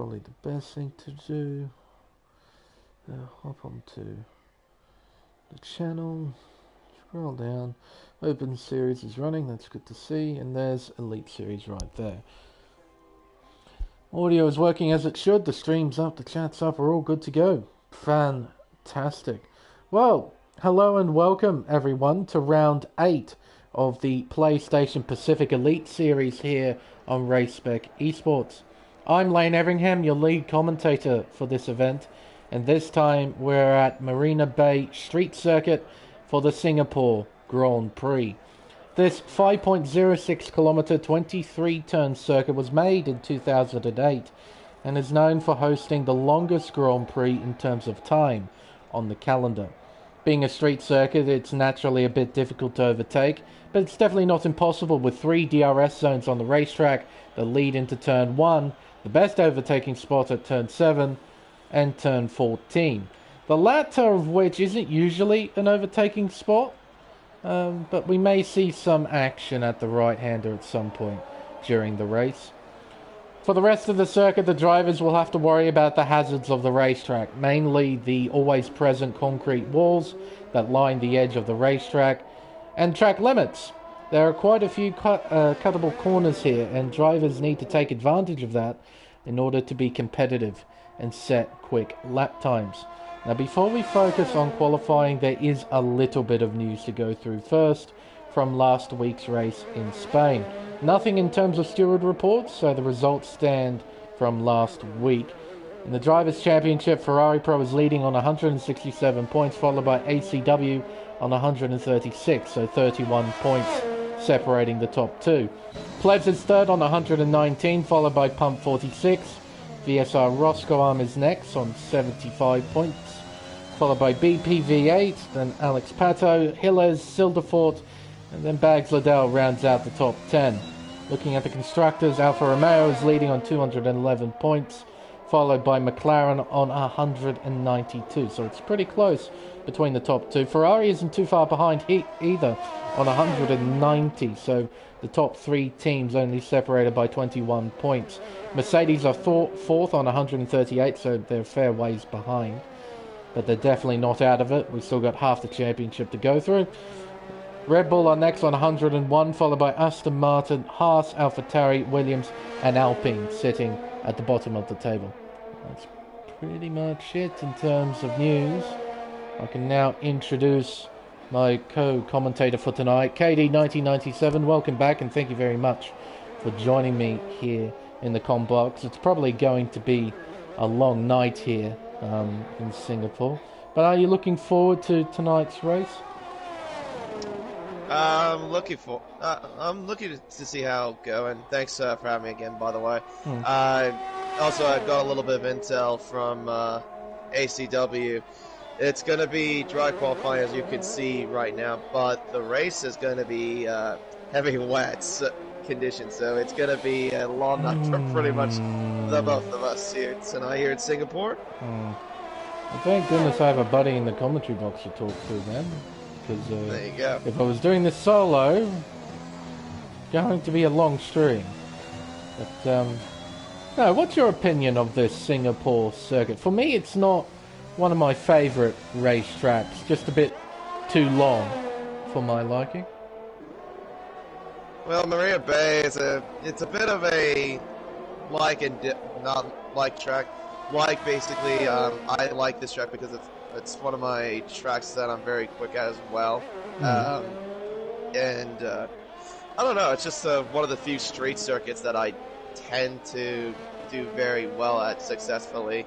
probably the best thing to do. Hop onto the channel, scroll down, Open Series is running, that's good to see, and there's Elite Series right there. Audio is working as it should, the stream's up, the chat's up, we're all good to go. Fantastic. Well, hello and welcome everyone to round 8 of the PlayStation Pacific Elite Series here on Race Spec Esports. I'm Lane Everingham, your lead commentator for this event, and this time we're at Marina Bay Street Circuit for the Singapore Grand Prix. This 5.06 kilometer 23 turn circuit was made in 2008 and is known for hosting the longest Grand Prix in terms of time on the calendar. Being a street circuit, it's naturally a bit difficult to overtake, but it's definitely not impossible with 3 DRS zones on the racetrack that lead into turn 1, the best overtaking spot at turn 7 and turn 14. The latter of which isn't usually an overtaking spot, but we may see some action at the right-hander at some point during the race. For the rest of the circuit, the drivers will have to worry about the hazards of the racetrack, mainly the always present concrete walls that line the edge of the racetrack, and track limits. There are quite a few cuttable corners here, and drivers need to take advantage of that in order to be competitive and set quick lap times. Now, before we focus on qualifying, there is a little bit of news to go through first from last week's race in Spain. Nothing in terms of steward reports, so the results stand from last week. In the Drivers' Championship, Ferrari Pro is leading on 167 points, followed by ACW on 136, so 31 points separating the top two. Plebs is third on 119, followed by Pump 46. VSR Roscoe is next on 75 points, followed by BPV8, then Alex Pato, Hillers, Silderfort, and then Bags Liddell rounds out the top 10. Looking at the constructors, Alfa Romeo is leading on 211 points, followed by McLaren on 192. So it's pretty close between the top two. Ferrari isn't too far behind either on 190. So the top 3 teams only separated by 21 points. Mercedes are fourth on 138, so they're a fair ways behind. But they're definitely not out of it. We've still got half the championship to go through. Red Bull are next on 101, followed by Aston Martin, Haas, AlphaTauri, Williams, and Alpine sitting at the bottom of the table. That's pretty much it in terms of news. I can now introduce my co-commentator for tonight, KD1997. Welcome back, and thank you very much for joining me here in the comm box. It's probably going to be a long night here in Singapore. But are you looking forward to tonight's race? I'm looking to see how it'll go, and thanks for having me again, by the way. Also, I've got a little bit of intel from ACW. It's going to be dry qualifying, as you can see right now, but the race is going to be heavy wet conditions, so it's going to be a long night for pretty much the both of us here tonight here in Singapore. Well, thank goodness I have a buddy in the commentary box to talk to, man. Because there you go. If I was doing this solo, going to be a long stream. But no, what's your opinion of this Singapore circuit? For me, it's not one of my favourite racetracks. Just a bit too long for my liking. Well, Marina Bay is it's a bit of a like and not like track. Like basically, I like this track because it's one of my tracks that I'm very quick at as well. And I don't know, it's just one of the few street circuits that I tend to do very well at successfully.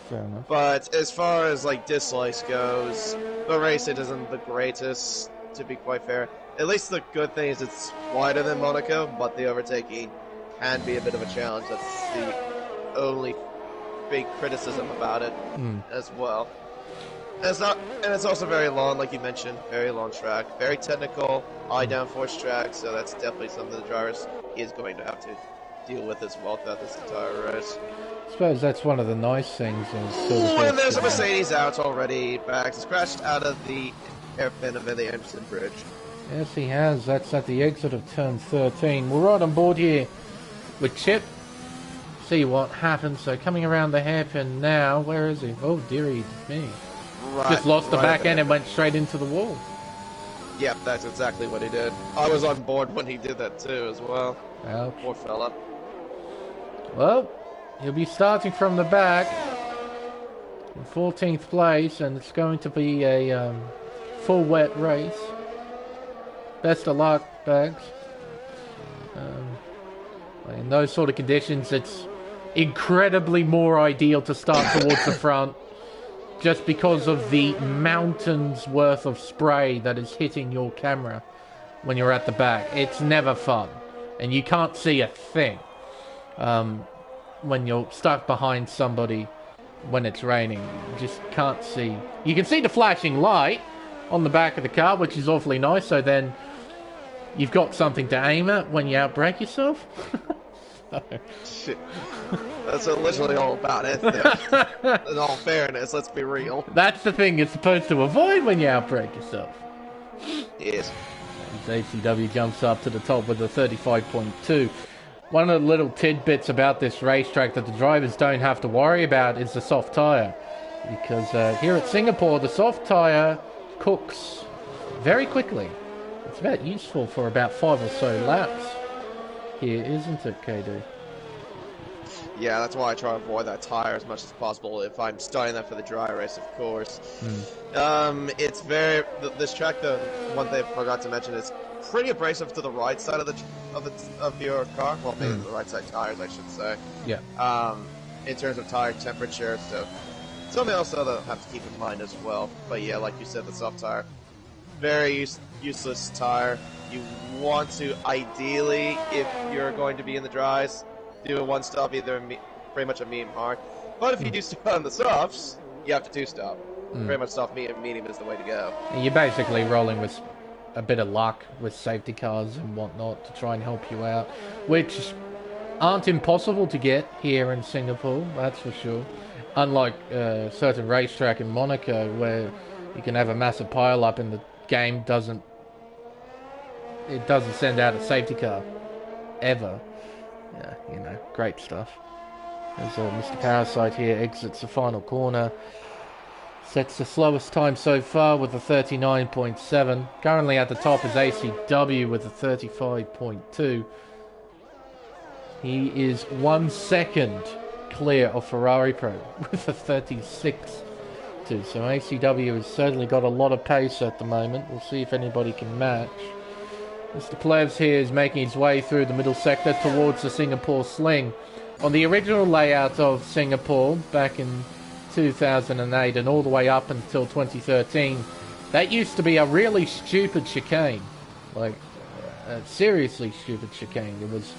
Fair enough. But as far as like dislikes goes, the race it isn't the greatest, to be quite fair. At least the good thing is it's wider than Monaco, but the overtaking can be a bit of a challenge. That's the only big criticism about it as well. And it's also very long, like you mentioned, very long track, very technical, high downforce track, so that's definitely something the drivers is going to have to deal with as well throughout this entire race. I suppose that's one of the nice things. And there's a Mercedes out already. Bags has crashed out of the hairpin of the Anderson Bridge. Yes, he has. That's at the exit of turn 13. We're right on board here with Chip. see what happens. So coming around the hairpin now. Where is he? Oh, dearie me. Just lost the back end and went straight into the wall. Yep, that's exactly what he did. I was on board when he did that too as well. Ouch. Poor fella. Well, he'll be starting from the back in 14th place, and it's going to be a full wet race. Best of luck, Bags. In those sort of conditions, it's incredibly more ideal to start towards the front, just because of the mountains worth of spray that is hitting your camera when you're at the back. It's never fun, and you can't see a thing when you're stuck behind somebody when it's raining. You just can't see. You can see the flashing light on the back of the car, which is awfully nice, so then you've got something to aim at when you outbrake yourself. Shit. That's literally all about it. In all fairness, let's be real. That's the thing you're supposed to avoid when you outbrake yourself. Yes. ACW jumps up to the top with a 35.2. One of the little tidbits about this racetrack that the drivers don't have to worry about is the soft tyre. Because here at Singapore, the soft tyre cooks very quickly. It's about useful for about 5 or so laps here, isn't it, KD? Yeah, that's why I try to avoid that tire as much as possible if I'm starting that for the dry race, of course. It's very... This track, the one thing I forgot to mention, is pretty abrasive to the right side of your car. Well, maybe the right side tires, I should say. Yeah. In terms of tire temperature, so something else that I have to keep in mind as well. But yeah, like you said, the soft tire, very useless tire. You want to, ideally, if you're going to be in the dries, do a one-stop, either pretty much a medium hard. But if you do stop on the softs, you have to two-stop. Pretty much soft medium is the way to go. You're basically rolling with a bit of luck with safety cars and whatnot to try and help you out, which aren't impossible to get here in Singapore, that's for sure. Unlike a certain racetrack in Monaco where you can have a massive pile-up and the game doesn't send out a safety car ever. Yeah, you know, great stuff. As Mr. Parasite here exits the final corner. Sets the slowest time so far with a 39.7. Currently at the top is ACW with a 35.2. He is 1 second clear of Ferrari Pro with a 36.2. So ACW has certainly got a lot of pace at the moment. We'll see if anybody can match. Mr. Plebs here is making his way through the middle sector towards the Singapore Sling. On the original layout of Singapore back in 2008 and all the way up until 2013, that used to be a really stupid chicane. Like, a seriously stupid chicane. It was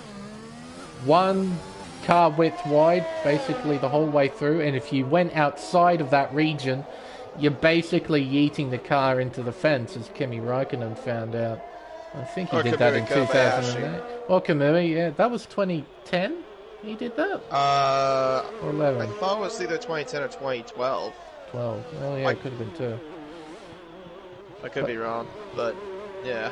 one car width wide basically the whole way through, and if you went outside of that region, you're basically yeeting the car into the fence, as Kimi Räikkönen found out. I think he did that in 2008. Or Kamui, yeah, that was 2010. He did that. Or 11. I thought it was either 2010 or 2012. 12. Well, yeah, it could have been 2. I could be wrong, but yeah.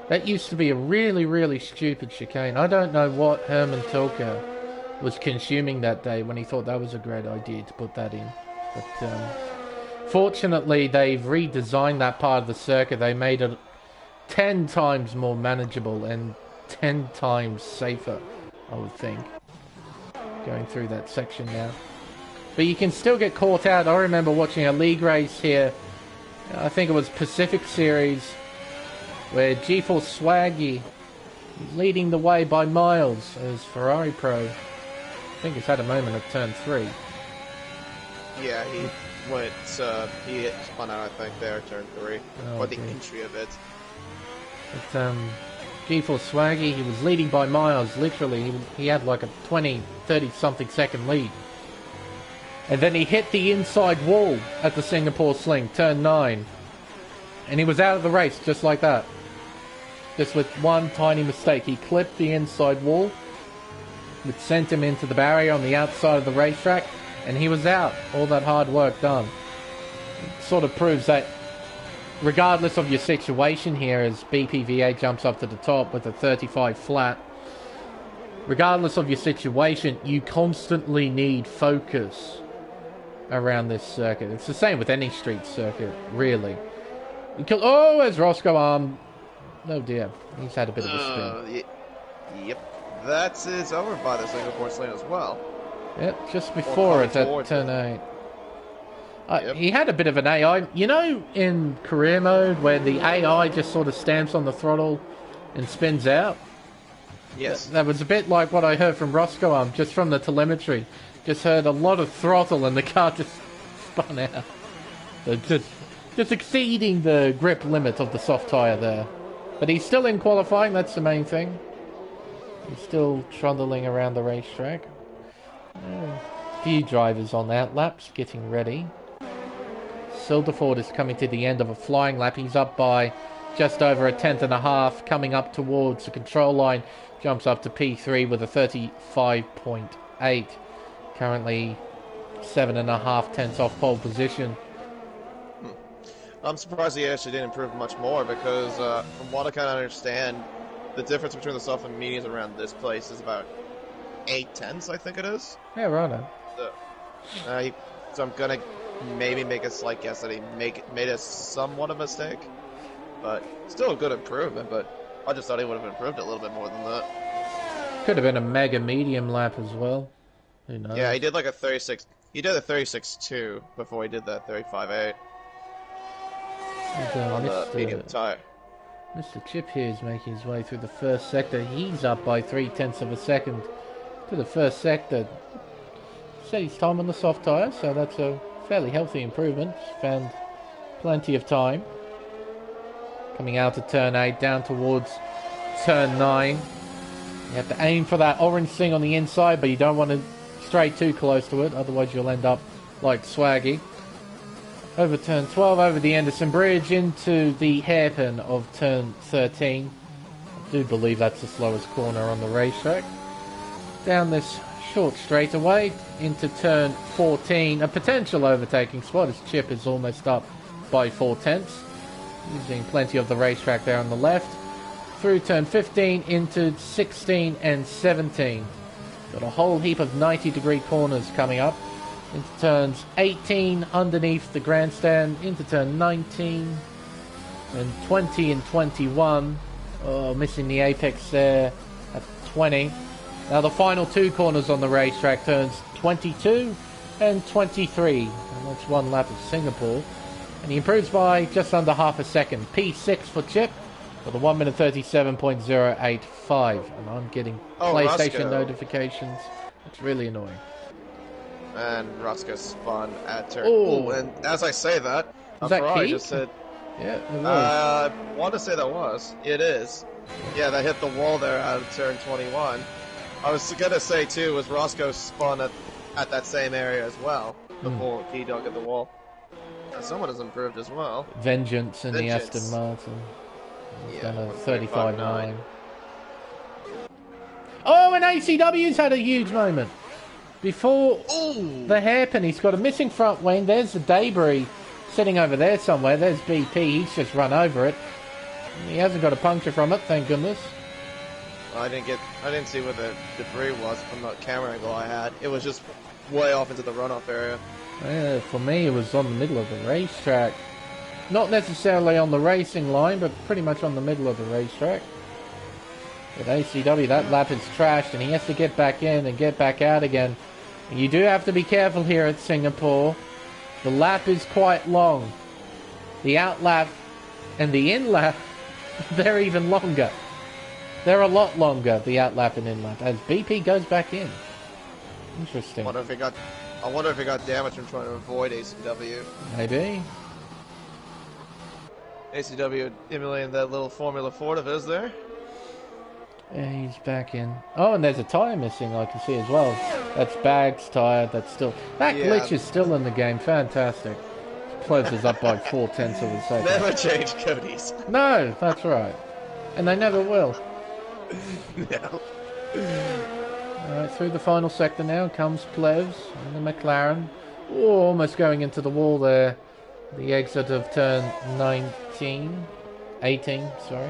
That used to be a really, really stupid chicane. I don't know what Herman Tilke was consuming that day when he thought that was a great idea to put that in. But fortunately, they've redesigned that part of the circuit. They made it 10 times more manageable and 10 times safer, I would think, going through that section now. But you can still get caught out. I remember watching a league race here, I think it was Pacific Series, where GeForce Swaggy leading the way by miles as Ferrari Pro. I think he's had a moment at turn 3. Yeah, he spun out, I think, there at turn 3, or the entry of it. But GeForce Swaggy, he was leading by miles, literally. He had like a 20, 30-something second lead. And then he hit the inside wall at the Singapore Sling, turn 9. And he was out of the race, just like that. Just with one tiny mistake. He clipped the inside wall, which sent him into the barrier on the outside of the racetrack, and he was out. All that hard work done. It sort of proves that regardless of your situation here, as BPVA jumps up to the top with a 35 flat, regardless of your situation, you constantly need focus around this circuit. It's the same with any street circuit, really. Oh, there's Roscoe Arm. Oh dear, he's had a bit of a spin. Yep, that's it's over by the single course lane as well. Yep, just before it at turn 8. Yep. He had a bit of an AI. You know, in career mode, where the AI just sort of stamps on the throttle and spins out? Yes. That was a bit like what I heard from Roscoe Arm, just from the telemetry. Just heard a lot of throttle and the car just spun out. So just exceeding the grip limit of the soft tyre there. But he's still in qualifying, that's the main thing. He's still trundling around the racetrack. A few drivers on that laps getting ready. Silderford is coming to the end of a flying lap. He's up by just over a tenth and a half, coming up towards the control line. Jumps up to P3 with a 35.8. Currently 7.5 tenths off pole position. I'm surprised he actually didn't improve much more because from what I kind of understand, the difference between the soft and mediums around this place is about 8 tenths, I think it is. Yeah, right. So I'm gonna maybe make a slight guess that he made a somewhat of a mistake, but still a good improvement. But I just thought he would have improved a little bit more than that. Could have been a mega medium lap as well. Who knows? Yeah, he did like a 36. He did a 36.2 before he did that 35.8 on the medium tire. Mr. Chip here is making his way through the first sector. He's up by 0.3 of a second to the first sector. Set his time on the soft tyre, so that's a fairly healthy improvement. Found plenty of time. Coming out of turn 8, down towards turn 9. You have to aim for that orange thing on the inside, but you don't want to stray too close to it, otherwise you'll end up like Swaggy. Over turn 12, over the Anderson Bridge, into the hairpin of turn 13. I do believe that's the slowest corner on the racetrack. Down this short straightaway into turn 14, a potential overtaking spot as Chip is almost up by 4 tenths. Using plenty of the racetrack there on the left. Through turn 15 into 16 and 17. Got a whole heap of 90-degree corners coming up. Into turns 18 underneath the grandstand, into turn 19 and 20 and 21. Oh, missing the apex there at 20. Now the final 2 corners on the racetrack, turns 22 and 23. And that's 1 lap of Singapore. And he improves by just under half a second. P6 for Chip for the 1 minute 37.085. And I'm getting PlayStation notifications. It's really annoying. And Roscoe spun at turn. Oh, and as I say that, was that Ferrari key? just said. Yeah, it was. I want to say that was. It is. Yeah, that hit the wall there out of turn 21. I was gonna say too was Roscoe spun at that same area as well before he dug at the wall. And someone has improved as well. Vengeance in the Aston Martin. He's done a 35.9. Oh, and ACW's had a huge moment. Before the hairpin, he's got a missing front wing. There's the debris sitting over there somewhere. There's BP. He's just run over it. He hasn't got a puncture from it, thank goodness. I didn't see where the debris was from the camera angle I had. It was just way off into the runoff area. Yeah, for me, it was on the middle of the racetrack. Not necessarily on the racing line, but pretty much on the middle of the racetrack. With ACW, that lap is trashed, and he has to get back in and get back out again. And you do have to be careful here at Singapore. The lap is quite long. The out lap and the in lap, they're even longer. They're a lot longer, the out lap and in lap, as BP goes back in. Interesting. I wonder if he got damaged from trying to avoid ACW. Maybe. ACW emulating that little Formula Ford of his there. Yeah, he's back in. Oh, and there's a tyre missing, I can see as well. That's Bag's tyre, that's still... That glitch is still in the game, fantastic. Closes up by 4 tenths of a second. Never change Cody's. No, that's right. And they never will. No. Alright, through the final sector now comes Plevs and the McLaren. Oh, almost going into the wall there. The exit of turn 18, sorry.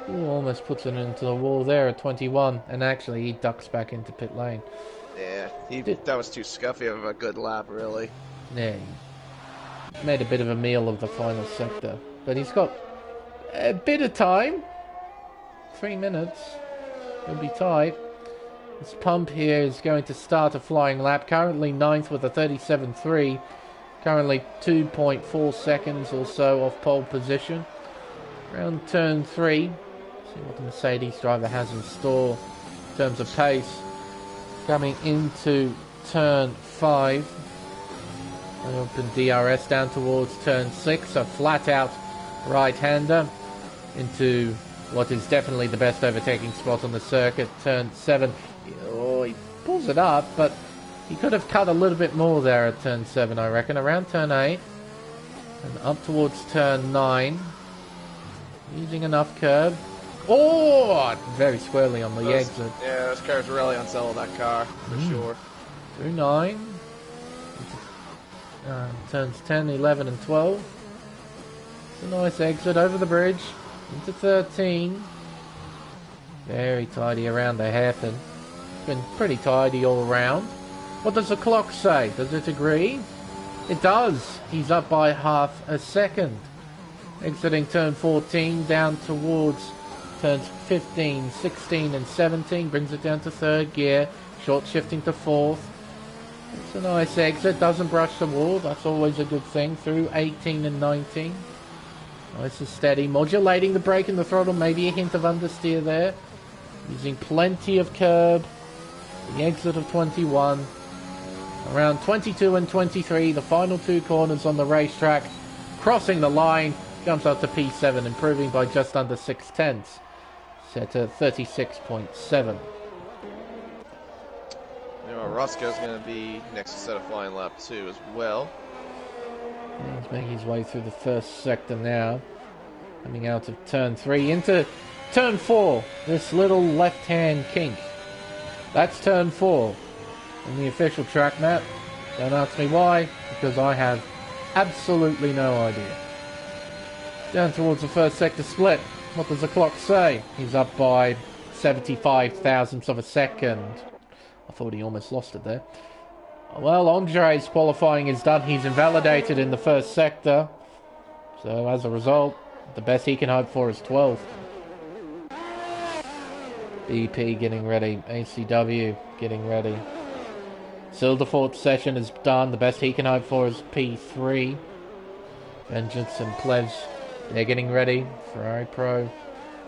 Ooh, almost puts it into the wall there at 21, and actually he ducks back into pit lane. Yeah, that was too scuffy of a good lap, really. Yeah, he made a bit of a meal of the final sector, but he's got a bit of time. 3 minutes. He'll be tight. This pump here is going to start a flying lap. Currently ninth with a 37.3. Currently 2.4 seconds or so off pole position. Around turn 3. See what the Mercedes driver has in store in terms of pace. Coming into turn 5. Open DRS down towards turn 6. A flat out right-hander into what is definitely the best overtaking spot on the circuit. Turn 7. Oh, he pulls it up, but he could have cut a little bit more there at turn 7, I reckon. Around turn 8. And up towards turn 9. Using enough curb. Oh! Very squarely on the exit. Yeah, those cars really unsettled that car, for sure. Through 9. Turns 10, 11 and 12. It's a nice exit over the bridge. Into 13. Very tidy around the hairpin. Been pretty tidy all around. What does the clock say? Does it agree? It does. He's up by half a second. Exiting turn 14 down towards turns 15, 16 and 17. Brings it down to third gear. Short shifting to fourth. It's a nice exit. Doesn't brush the wall. That's always a good thing. Through 18 and 19. Nice and steady. Modulating the brake and the throttle. Maybe a hint of understeer there. Using plenty of curb. The exit of 21. Around 22 and 23. The final 2 corners on the racetrack. Crossing the line. Jumps up to P7. Improving by just under 6/10. Set to 36.7. Roscoe's going to be next to set a flying lap 2 as well. He's making his way through the first sector now. Coming out of turn 3 into turn 4. This little left-hand kink. That's turn 4 in the official track map. Don't ask me why, because I have absolutely no idea. Down towards the first sector split. What does the clock say? He's up by 75 thousandths of a second. I thought he almost lost it there. Well, Andre's qualifying is done. He's invalidated in the first sector. So as a result, the best he can hope for is 12th. BP getting ready. ACW getting ready. Silderfort session is done. The best he can hope for is P3. Vengeance and Plebs, they're getting ready. Ferrari Pro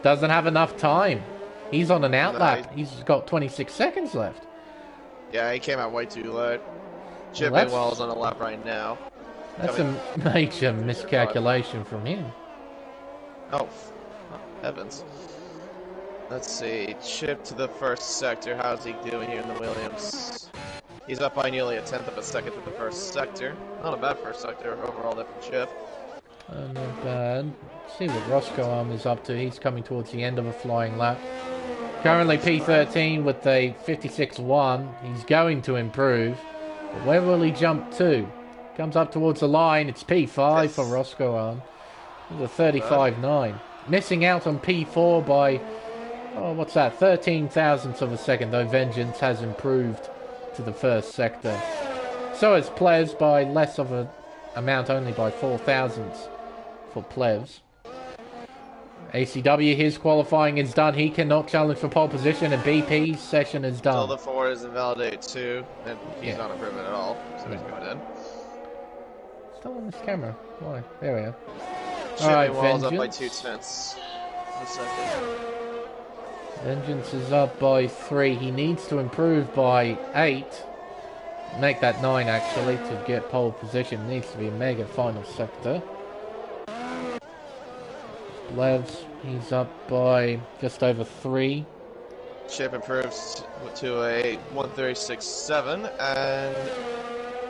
doesn't have enough time. He's on an outlap. He's got 26 seconds left. Yeah, he came out way too late. Chip Inwell's on a lap right now. That's a major miscalculation from him. Oh, heavens. Let's see. Chip to the first sector. How's he doing here in the Williams? He's up by nearly 1/10 of a second to the first sector. Not a bad first sector overall there from Chip. Not bad. See what Roscoe is up to. He's coming towards the end of a flying lap. Currently P13 with a 56.1. He's going to improve. But where will he jump to? Comes up towards the line. It's P5 for Roscoe. With a 35.9. Missing out on P4 by, what's that? 13 thousandths of a second, though Vengeance has improved to the first sector. So has Plebs by less of an amount, only by 4 thousandths for Plebs. ACW, his qualifying is done. He cannot challenge for pole position, and BP's session is done. So the 4 is invalidated too, and he's not improving at all, so he's going in. Still on this camera. Why? There we are. Alright, Vengeance up by 2/10 a second. Vengeance is up by 3. He needs to improve by 8. Make that 9 actually to get pole position. Needs to be a mega final sector. Levs, he's up by just over 3. Chip improves to a 136.7, and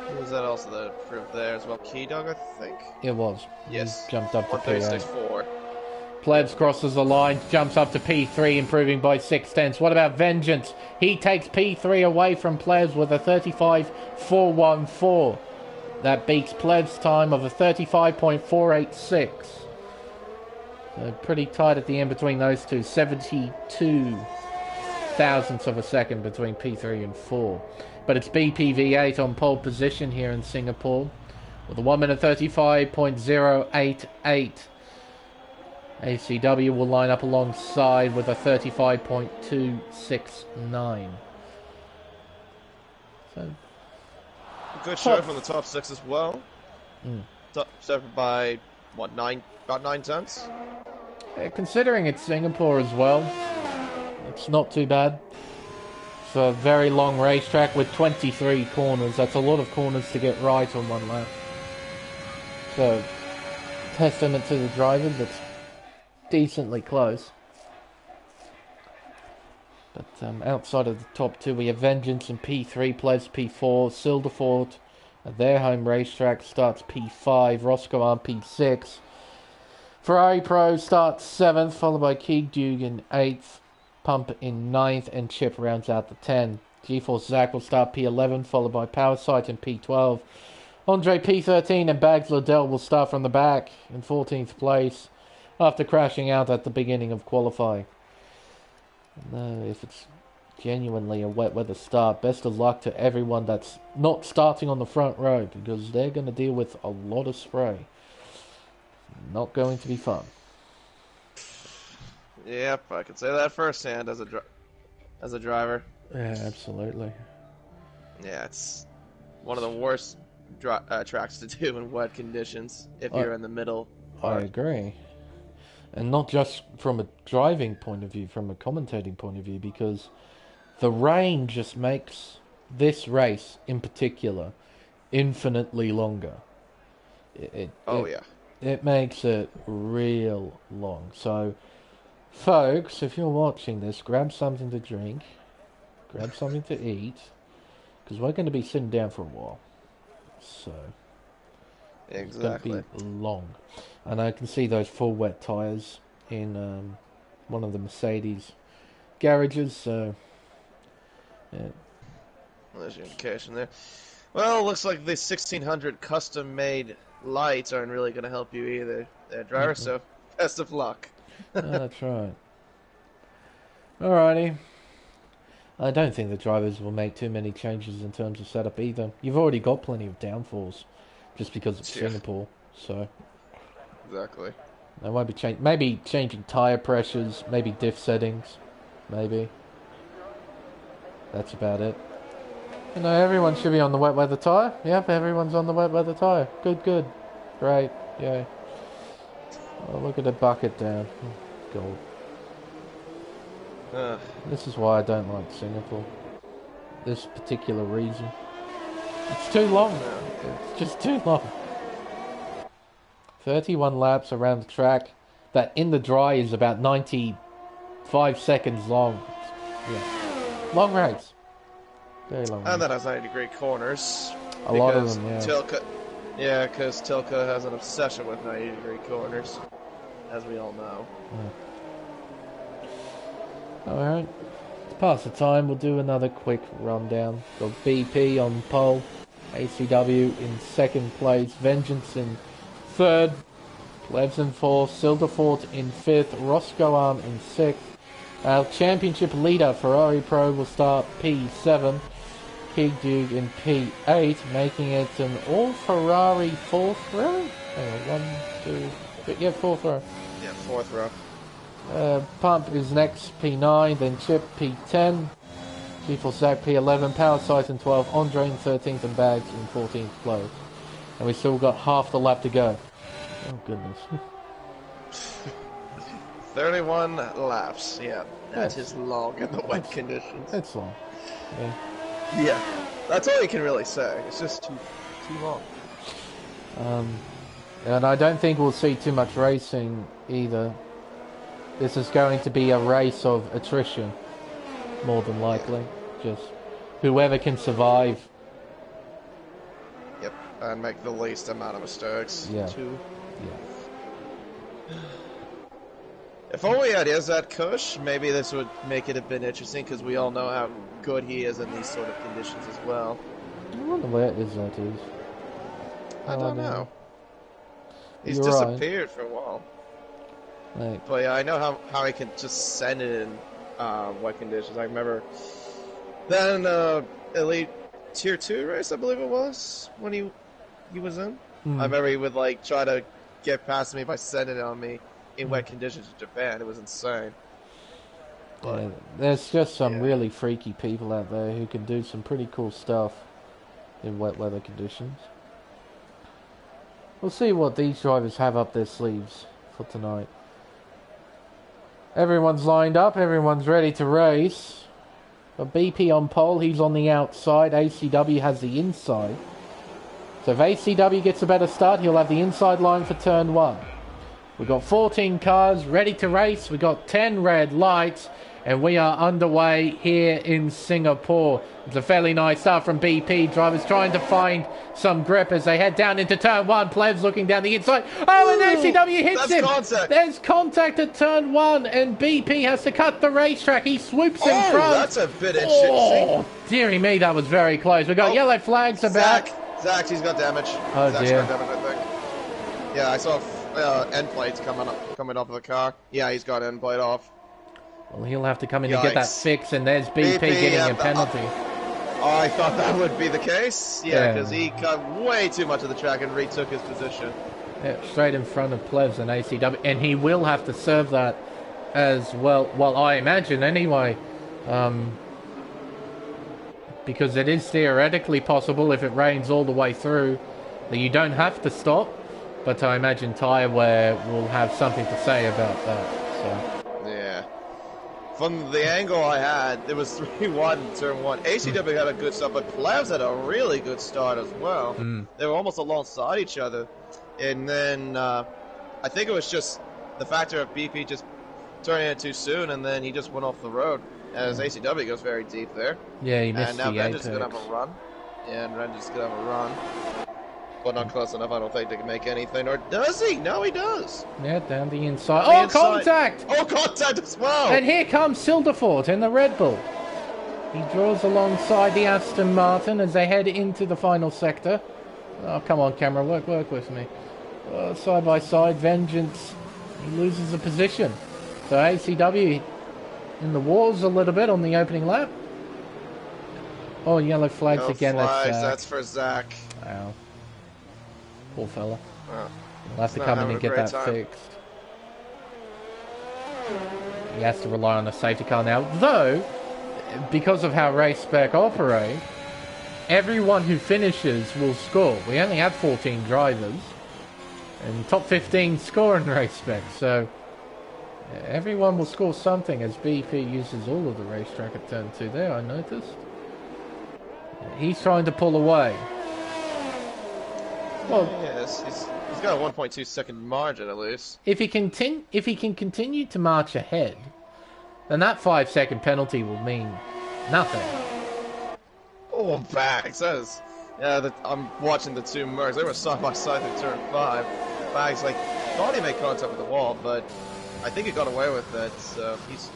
who was that also that improved there as well? Key Dog, I think? It was. Yes. He jumped up to 136.4. Plebs crosses the line, jumps up to P3, improving by 6/10. What about Vengeance? He takes P3 away from Plebs with a 35.414. That beats Plebs' time of a 35.486. So pretty tight at the end between those two. 72 thousandths of a second between P3 and 4. But it's BPV8 on pole position here in Singapore with a 1 minute 35.088. ACW will line up alongside with a 35.269. So good show from the top 6 as well. Top separate by what, about 9 tenths? Considering it's Singapore as well, it's not too bad. It's a very long racetrack with 23 corners. That's a lot of corners to get right on one lap. So, testament to the drivers, it's decently close. But outside of the top 2, we have Vengeance in P3, plays P4, Silderfort at their home racetrack starts P5, Roscoe on P6. Ferrari Pro starts 7th, followed by Keegduke in 8th, Pump in 9th, and Chip rounds out the 10. GeForce Zach will start P11, followed by Powersight in P12. Andre P13 and Bags Liddell will start from the back in 14th place after crashing out at the beginning of qualifying. If it's genuinely a wet weather start, best of luck to everyone that's not starting on the front row, because they're going to deal with a lot of spray. Not going to be fun. Yep, I can say that firsthand as a driver. Yeah, absolutely. Yeah, it's one of the worst tracks to do in wet conditions if you're in the middle part. I agree. And not just from a driving point of view, from a commentating point of view, because the rain just makes this race in particular infinitely longer. It makes it real long. So, folks, if you're watching this, grab something to drink, grab something to eat, because we're going to be sitting down for a while. So, exactly. It's going to be long. And I can see those full wet tyres in one of the Mercedes garages, so, yeah. Well, there's your indication there. Well, looks like the 1600 custom-made lights aren't really going to help you either, driver, so best of luck. That's right. Alrighty. I don't think the drivers will make too many changes in terms of setup either. You've already got plenty of downforce just because it's Singapore, so... Exactly. They won't be maybe changing tyre pressures, maybe diff settings, maybe. That's about it. You know, everyone should be on the wet weather tyre. Yep, everyone's on the wet weather tyre. Good. Great, yeah. Oh, look at the bucket down. Oh, God. This is why I don't like Singapore. This particular reason. It's too long. It's just too long. 31 laps around the track. That in the dry is about 95 seconds long. Yeah. Long race. Very long race. And that has 90-degree corners. A lot of them, yeah. Because Tilka has an obsession with 90-degree corners, as we all know. Alright. To pass the time, we'll do another quick rundown. Got BP on pole. ACW in 2nd place. Vengeance in 3rd. Plebs in 4th. Silderfort in 5th. Roscoe Arm in 6th. Our championship leader, Ferrari Pro, will start P7. Keegduke in P8, making it an all-Ferrari 4th row? Hang on, 1, 2, 3, yeah, 4th row. Yeah, 4th row. Pump is next, P9, then Chip, P10. GeForce Zach, P11. Powersight in 12. Andre in 13th, and Bags in 14th place. And we still got half the lap to go. Oh, goodness. 31 laps, yeah. That is long in the wet conditions. It's long. Yeah. Yeah. That's all you can really say. It's just too long. And I don't think we'll see too much racing either. This is going to be a race of attrition, more than likely. Just whoever can survive. Yep, and make the least amount of mistakes, too. Yeah. If only had Izzat Kush, maybe this would make it a bit interesting, because we all know how good he is in these sort of conditions as well. I wonder where Izzat is. I don't know. He's disappeared for a while. Like, But yeah, I know how he can just send it in wet conditions. I remember then Elite Tier 2 race, I believe it was, when he was in. I remember he would like try to get past me by sending it on me in wet conditions in Japan. It was insane. But, yeah, there's just some really freaky people out there who can do some pretty cool stuff in wet weather conditions. We'll see what these drivers have up their sleeves for tonight. Everyone's lined up, everyone's ready to race. Got BP on pole, he's on the outside, ACW has the inside. So if ACW gets a better start, he'll have the inside line for turn 1. We've got 14 cars ready to race, we've got 10 red lights, and we are underway here in Singapore. It's a fairly nice start from BP. Drivers trying to find some grip as they head down into turn 1. Plebs looking down the inside. Oh, and ACW hits him. Contact. There's contact at turn 1, and BP has to cut the racetrack. He swoops in front. That's a bit interesting. Oh, dearie me, that was very close. We've got yellow flags about. Zach, he's got damage. Oh, Zach's dear. got damage, I think. Yeah, I saw end plates coming off of the car. Yeah, he's got end plate off. Well, he'll have to come in and get that fix, and there's BP getting a penalty. I thought that would be the case. Yeah, because he cut way too much of the track and retook his position. Yeah, straight in front of Plebs and ACW, and he will have to serve that as well. Well, I imagine anyway, because it is theoretically possible if it rains all the way through that you don't have to stop. But I imagine Tyre Wear will have something to say about that. So. Yeah. From the angle I had, it was 3-1 turn 1. ACW had a good start, but Plebs had a really good start as well. They were almost alongside each other. And then I think it was just the factor of BP just turning it too soon, and then he just went off the road. As ACW goes very deep there. Yeah, he missed and now the Vengeance apex. is going to have a run. Yeah, and Vengeance is going to have a run. But not close enough, I don't think they can make anything. Or does he? No, he does. Yeah, down the inside. Contact! Oh, contact as well! And here comes Silderfort in the Red Bull. He draws alongside the Aston Martin as they head into the final sector. Oh, come on, camera, work with me. Side by side, Vengeance, he loses a position. So ACW in the walls a little bit on the opening lap. Oh, yellow flags again. That's for Zach. Wow. Poor fella. Oh, He'll have to come in and get that fixed. He has to rely on a safety car now. Though, because of how Race Spec operate, everyone who finishes will score. We only have 14 drivers. And top 15 score in Race Spec. So, everyone will score something as BP uses all of the racetrack at turn 2 there, I noticed. He's trying to pull away. Well, yes, he's got a 1.2 second margin at least. If he can continue to march ahead, then that 5-second penalty will mean nothing. Oh, Bags, that is... Yeah, I'm watching the two Mercs. They were side by side in turn 5. Bags, thought he made contact with the wall, but I think he got away with it, so he's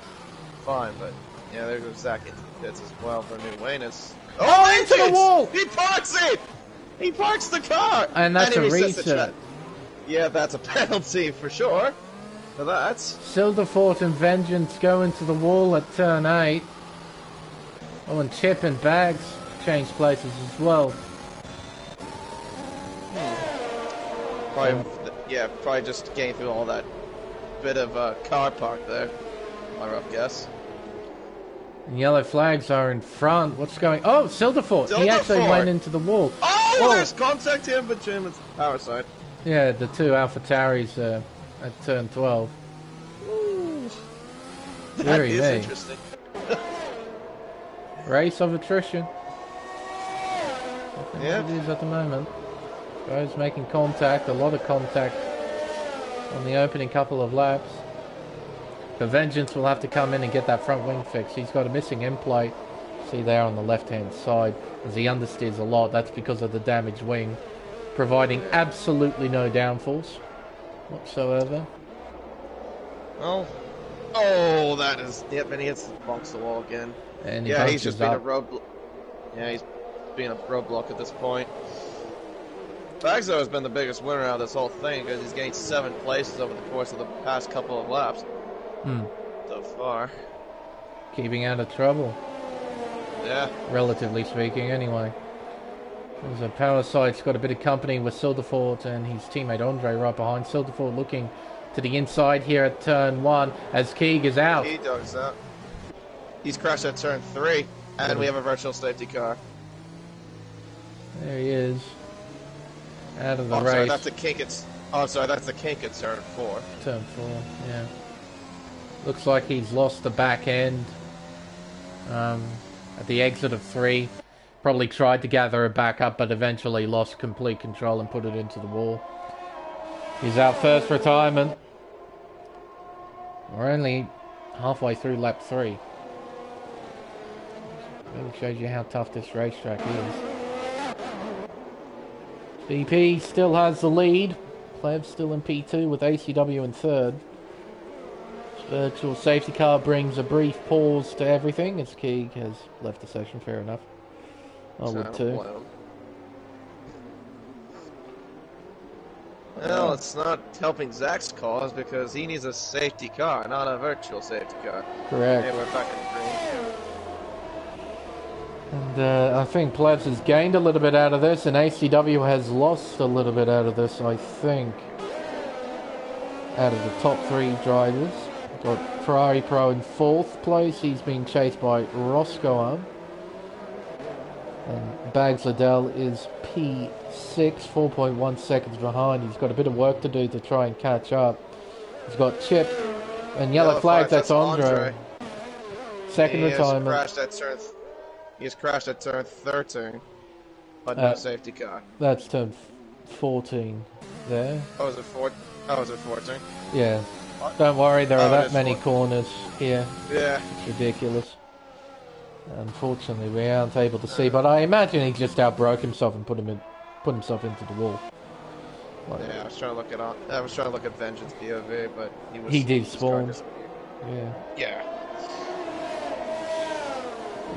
fine. But, yeah, there goes Zach into the pits as well for New Wayness. Oh, into the wall! He parks it! He parks the car! And that's a reset. Yeah, that's a penalty for sure. So that's... Silderfort and Vengeance go into the wall at turn 8. Oh, and Chip and Bags change places as well. Probably just getting through all that bit of car park there. My rough guess. And yellow flags are in front. What's going... Oh, Silderfort! He actually went into the wall. Oh, there's contact here between the power side. Yeah, the two Alpha Tauris at turn 12. Ooh. That is interesting. Race of attrition. Yeah. It is at the moment. Guys making contact, a lot of contact on the opening couple of laps. The Vengeance will have to come in and get that front wing fixed. He's got a missing end plate. See there on the left-hand side as he understeers a lot. That's because of the damaged wing, providing absolutely no downforce whatsoever. Oh, that is... Yep, and he hits bonks the wall again. And he's just been a roadblock. Yeah, he's being a roadblock at this point. Bagzo has been the biggest winner out of this whole thing because he's gained 7 places over the course of the past couple of laps. So far. Keeping out of trouble. Yeah. Relatively speaking, anyway. There's a power side's got a bit of company with Silderford and his teammate Andre right behind. Silderford looking to the inside here at turn 1 as Keeg is out. He does that. He's crashed at turn 3, and we have a virtual safety car. There he is. Out of the race. Sorry, that's the kink. That's the kink at turn 4. Turn 4, yeah. Looks like he's lost the back end at the exit of 3. Probably tried to gather it back up, but eventually lost complete control and put it into the wall. He's our first retirement. We're only halfway through lap 3. Really shows you how tough this racetrack is. BP still has the lead. Pleb's still in P2 with ACW in 3rd. Virtual safety car brings a brief pause to everything as Keeg has left the session, fair enough. I would too. Well, it's not helping Zach's cause because he needs a safety car, not a virtual safety car. Correct. Okay, we're back in green. And I think Plebs has gained a little bit out of this, and ACW has lost a little bit out of this, I think. Out of the top 3 drivers. Got Ferrari Pro in 4th place. He's being chased by Roscoe. And Bags Liddell is P6, 4.1 seconds behind. He's got a bit of work to do to try and catch up. He's got Chip and yellow flags. That's Andre. Second retirement. He's crashed at turn 13, but no safety car. That's turn 14 there. Oh, is it 14? Oh, is it 14? Yeah. Don't worry, there are that many corners here. Yeah. It's ridiculous. Unfortunately, we aren't able to see, but I imagine he just outbroke himself and put himself into the wall. Yeah, I was trying to look at Vengeance POV, but he did spawn. Yeah. Yeah.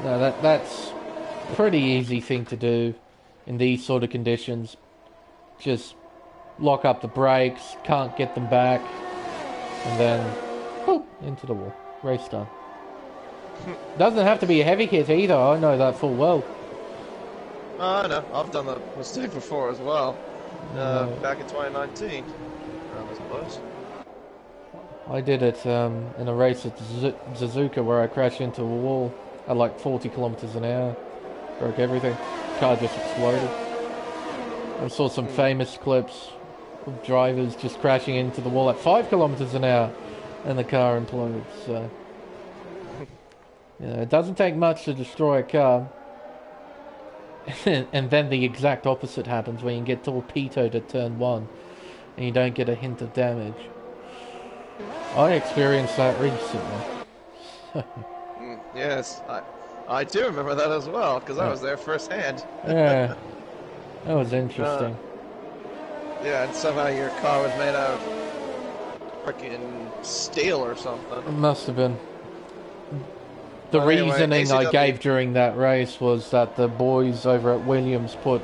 No, that's a pretty easy thing to do in these sort of conditions. Just lock up the brakes, can't get them back, and then boop, into the wall. Race done. Doesn't have to be a heavy hit either, I know that full well. I know, I've done that mistake before as well. Back in 2019. Around this place. I did it in a race at Suzuka where I crashed into a wall at like 40 kilometers an hour. Broke everything. Car just exploded. I saw some famous clips of drivers just crashing into the wall at 5 kilometers an hour and the car implodes. So, it doesn't take much to destroy a car. And then the exact opposite happens when you get torpedoed at turn 1 and you don't get a hint of damage. I experienced that recently. Yes, I do remember that as well, because I was there firsthand. Yeah, that was interesting. Yeah, and somehow your car was made out of freaking steel or something. It must have been. The reasoning I gave during that race was that the boys over at Williams put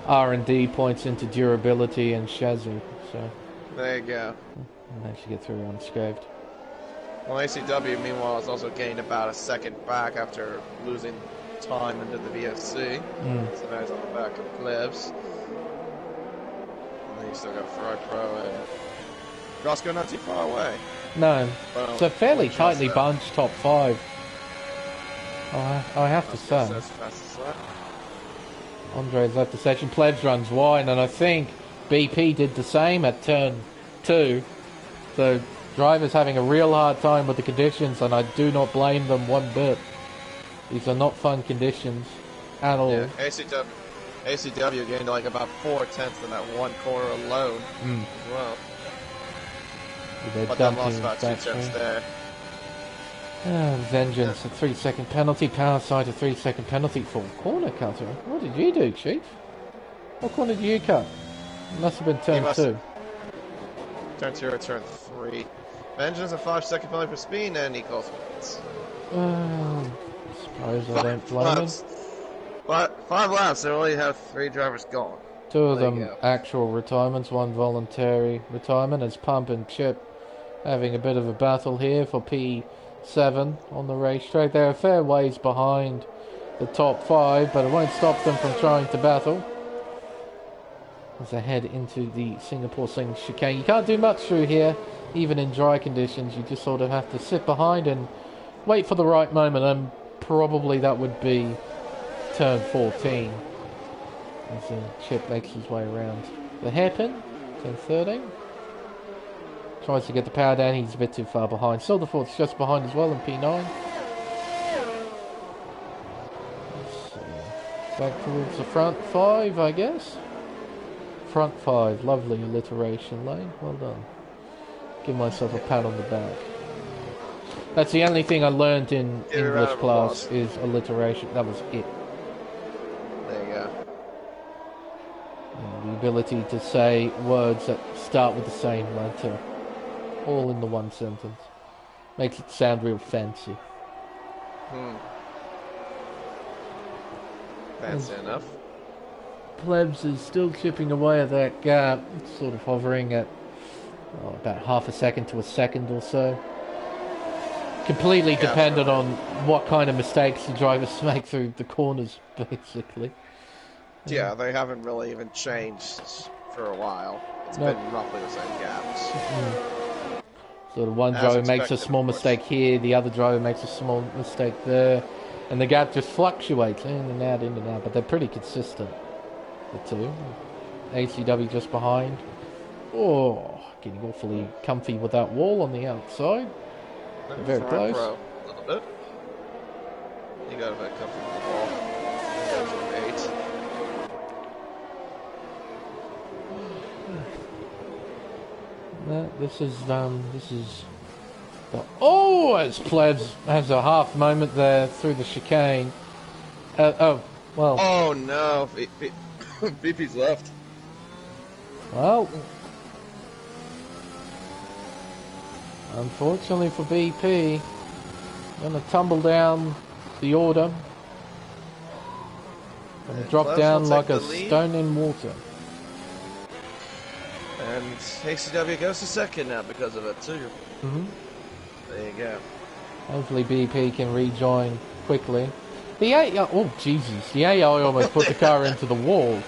R&D points into durability and chassis, so... There you go. And managed to get through unscathed. Well, ACW, meanwhile, has also gained about a second back after losing time into the VSC. So now he's on the back of the Plebs. And then you still got Ferrari Pro and Roscoe not too far away. No, it's a fairly tightly bunched top 5. I have to say. Andre's left the session. Plebs runs wide, and I think BP did the same at turn 2. So drivers having a real hard time with the conditions, and I do not blame them one bit. These are not fun conditions at all. Yeah, ACW gained like about 4/10 in that one corner alone as well. But then lost about 2 tenths there. Vengeance, a 3-second penalty. Power side, a 3-second penalty for corner cutter. What did you do, Chief? What corner did you cut? It must have been turn 2. Turn 2 or turn 3. Vengeance, a 5-second penalty for speed, and he calls points. I suppose I don't blame him. But 5 laps, they only have 3 drivers gone. Two of There you them go. actual retirements, one voluntary retirement, as Pump and Chip having a bit of a battle here for P7 on the racetrack. They're a fair ways behind the top 5, but it won't stop them from trying to battle as they head into the Singapore Sling chicane. You can't do much through here, even in dry conditions. You just sort of have to sit behind and wait for the right moment, and probably that would be turn 14 as Chip makes his way around the hairpin. Turn 13. Tries to get the power down, he's a bit too far behind. Silverfort's just behind as well in P9. Let's see. Back towards the front 5, I guess. Front 5, lovely alliteration lane, well done. Give myself a pat on the back. That's the only thing I learned in English class is alliteration. That was it. There you go. The ability to say words that start with the same letter, all in the one sentence, makes it sound real fancy. Fancy enough. Plebs is still chipping away at that gap, sort of hovering at about half a second to a second or so. Completely dependent on what kind of mistakes the drivers make through the corners, basically. Yeah, they haven't really even changed for a while. It's been roughly the same gaps. So the one driver makes a small mistake here, the other driver makes a small mistake there, and the gap just fluctuates in and out, but they're pretty consistent, the two. ACW just behind. Oh, getting awfully comfy with that wall on the outside. Very close. A little bit. You got a bit comfy with the wall. This is as Plebs has a half moment there through the chicane. Well. Oh no, BP's left. Well, unfortunately for BP, gonna tumble down the order. Gonna drop down like a stone in water. And ACW goes to second now because of it too. There you go. Hopefully BP can rejoin quickly. The AI, oh Jesus, the AI almost put the car into the wall.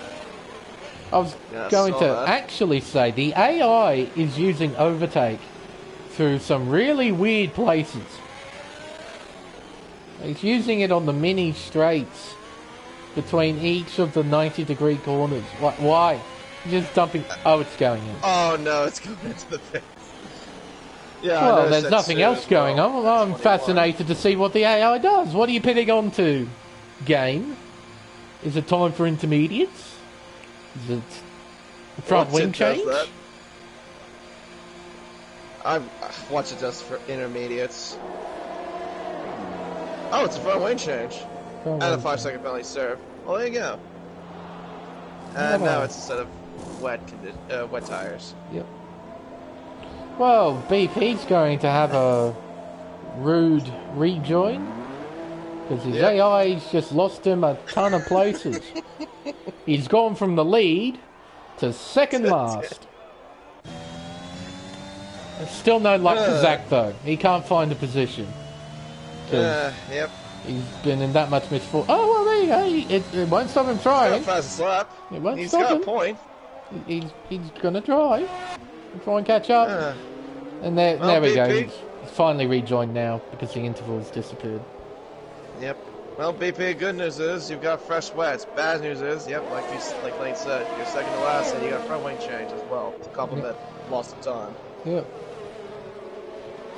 I was going to actually say the AI is using overtake through some really weird places. It's using it on the mini straights between each of the 90-degree corners. Why? Just dumping. Oh, it's going in. Oh no, it's going into the pit. Yeah. Well, there's nothing else going on. I'm fascinated to see what the AI does. What are you pitting on to? Game? Is it time for intermediates? Is it front wing change? I watch it just for intermediates. Oh, it's a front wing change. And a 5-second penalty serve. Well, there you go. And now it's a set of wet tires. Yep. Well, BP's going to have a rude rejoin because his AI's just lost him a ton of places. He's gone from the lead to second last. There's still no luck for Zach though. He can't find a position. Yep. He's been in that much misfortune. Oh well, there you go. It won't stop him trying. He's got a fast slap. It won't He's stop got him. a point. He's gonna try and catch up. And there we go. He's finally rejoined now because the interval's disappeared. Yep. Well, BP, good news is you've got fresh wets. Bad news is, like Lane said, you're second to last, and you got front wing change as well to complement loss of time. Yep.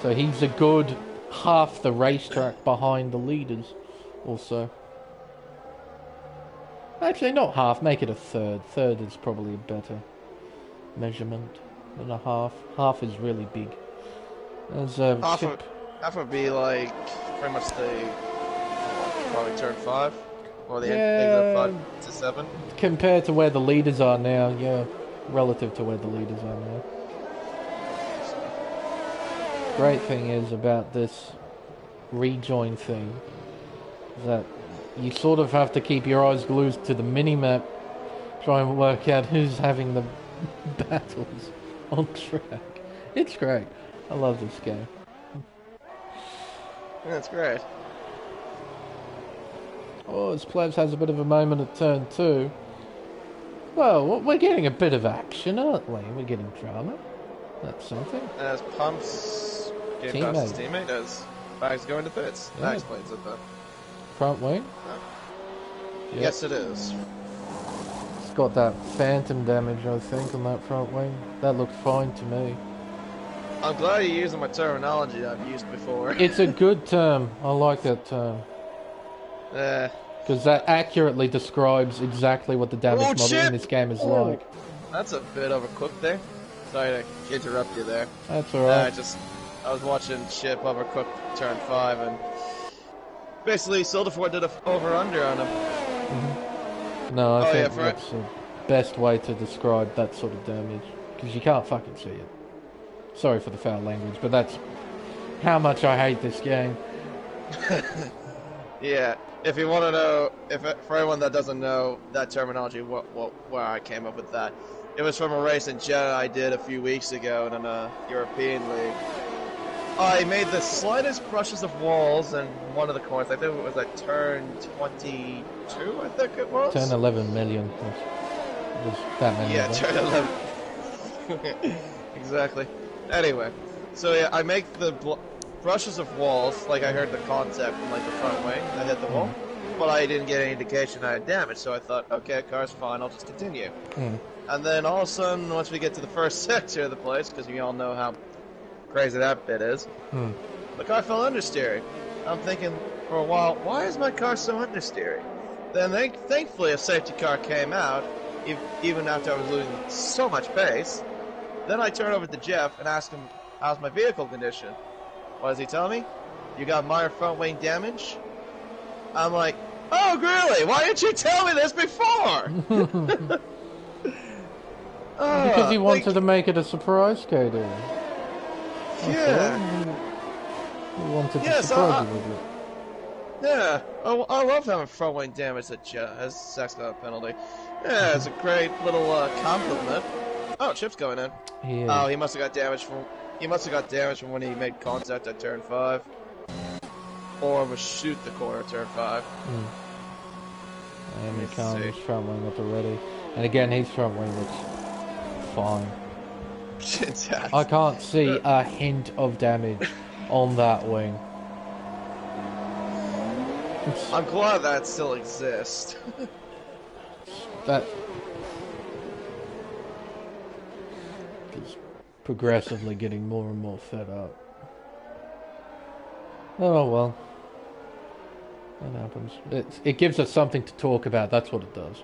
So he's a good half the racetrack behind the leaders, also. Actually, not half. Make it a third. Third is probably a better measurement than a half. Half is really big. As half would be like pretty much probably turn 5 or the end of 5 to 7. Compared to where the leaders are now, yeah, relative to where the leaders are now. Great thing is about this rejoin thing is that you sort of have to keep your eyes glued to the mini-map Try and work out who's having the battles on track. It's great. I love this game. That's great. Oh, as Plebs has a bit of a moment at turn 2. Well, we're getting a bit of action, aren't we? We're getting drama. That's something. As Pumps getting past his teammate as Bags going to pits. Yeah. That explains it then. Front wing? Yep. Yes, it is. It's got that phantom damage, I think, on that front wing. That looks fine to me. I'm glad you're using my terminology I've used before. It's a good term. I like that term. Because that accurately describes exactly what the damage model in this game is like. That's a bit overcooked there. Sorry to interrupt you there. That's alright. I was watching Chip overcooked turn 5 and basically Silderford did a over-under on him. Mm-hmm. No, I think that's the best way to describe that sort of damage. Because you can't fucking see it. Sorry for the foul language, but that's how much I hate this game. Yeah, if you want to know, for anyone that doesn't know that terminology, where I came up with that, it was from a race in Jeddah I did a few weeks ago in a European league. I made the slightest brushes of walls in one of the corners. I think it was at turn 22, I think it was. Turn 11 million. It was that many. Yeah, turn 11. Exactly. Anyway, so yeah, I make the brushes of walls, like I heard the concept from like the front wing, I hit the wall, but I didn't get any indication I had damage, so I thought, okay, car's fine, I'll just continue. And then all of a sudden, once we get to the first sector of the place, because we all know how crazy that bit is, the car fell understeering. I'm thinking for a while, why is my car so understeering? Then thankfully a safety car came out, even after I was losing so much pace. Then I turn over to Jeff and ask him, how's my vehicle condition? What does he tell me? You got minor front wing damage? I'm like, oh really? Why didn't you tell me this before? Because he wanted to make it a surprise, KD. Yeah. He wanted to surprise you with it. Yeah, I love having front wing damage that has sex got a penalty. Yeah, it's a great little compliment. Oh, Chip's going in. Oh, he must have got damage from when he made contact at turn 5, or was shoot the corner turn 5. And his front wing up already, and again his front wing looks fine. I can't see a hint of damage on that wing. I'm glad that still exists. That is progressively getting more and more fed up. Oh well. That happens. It gives us something to talk about, that's what it does.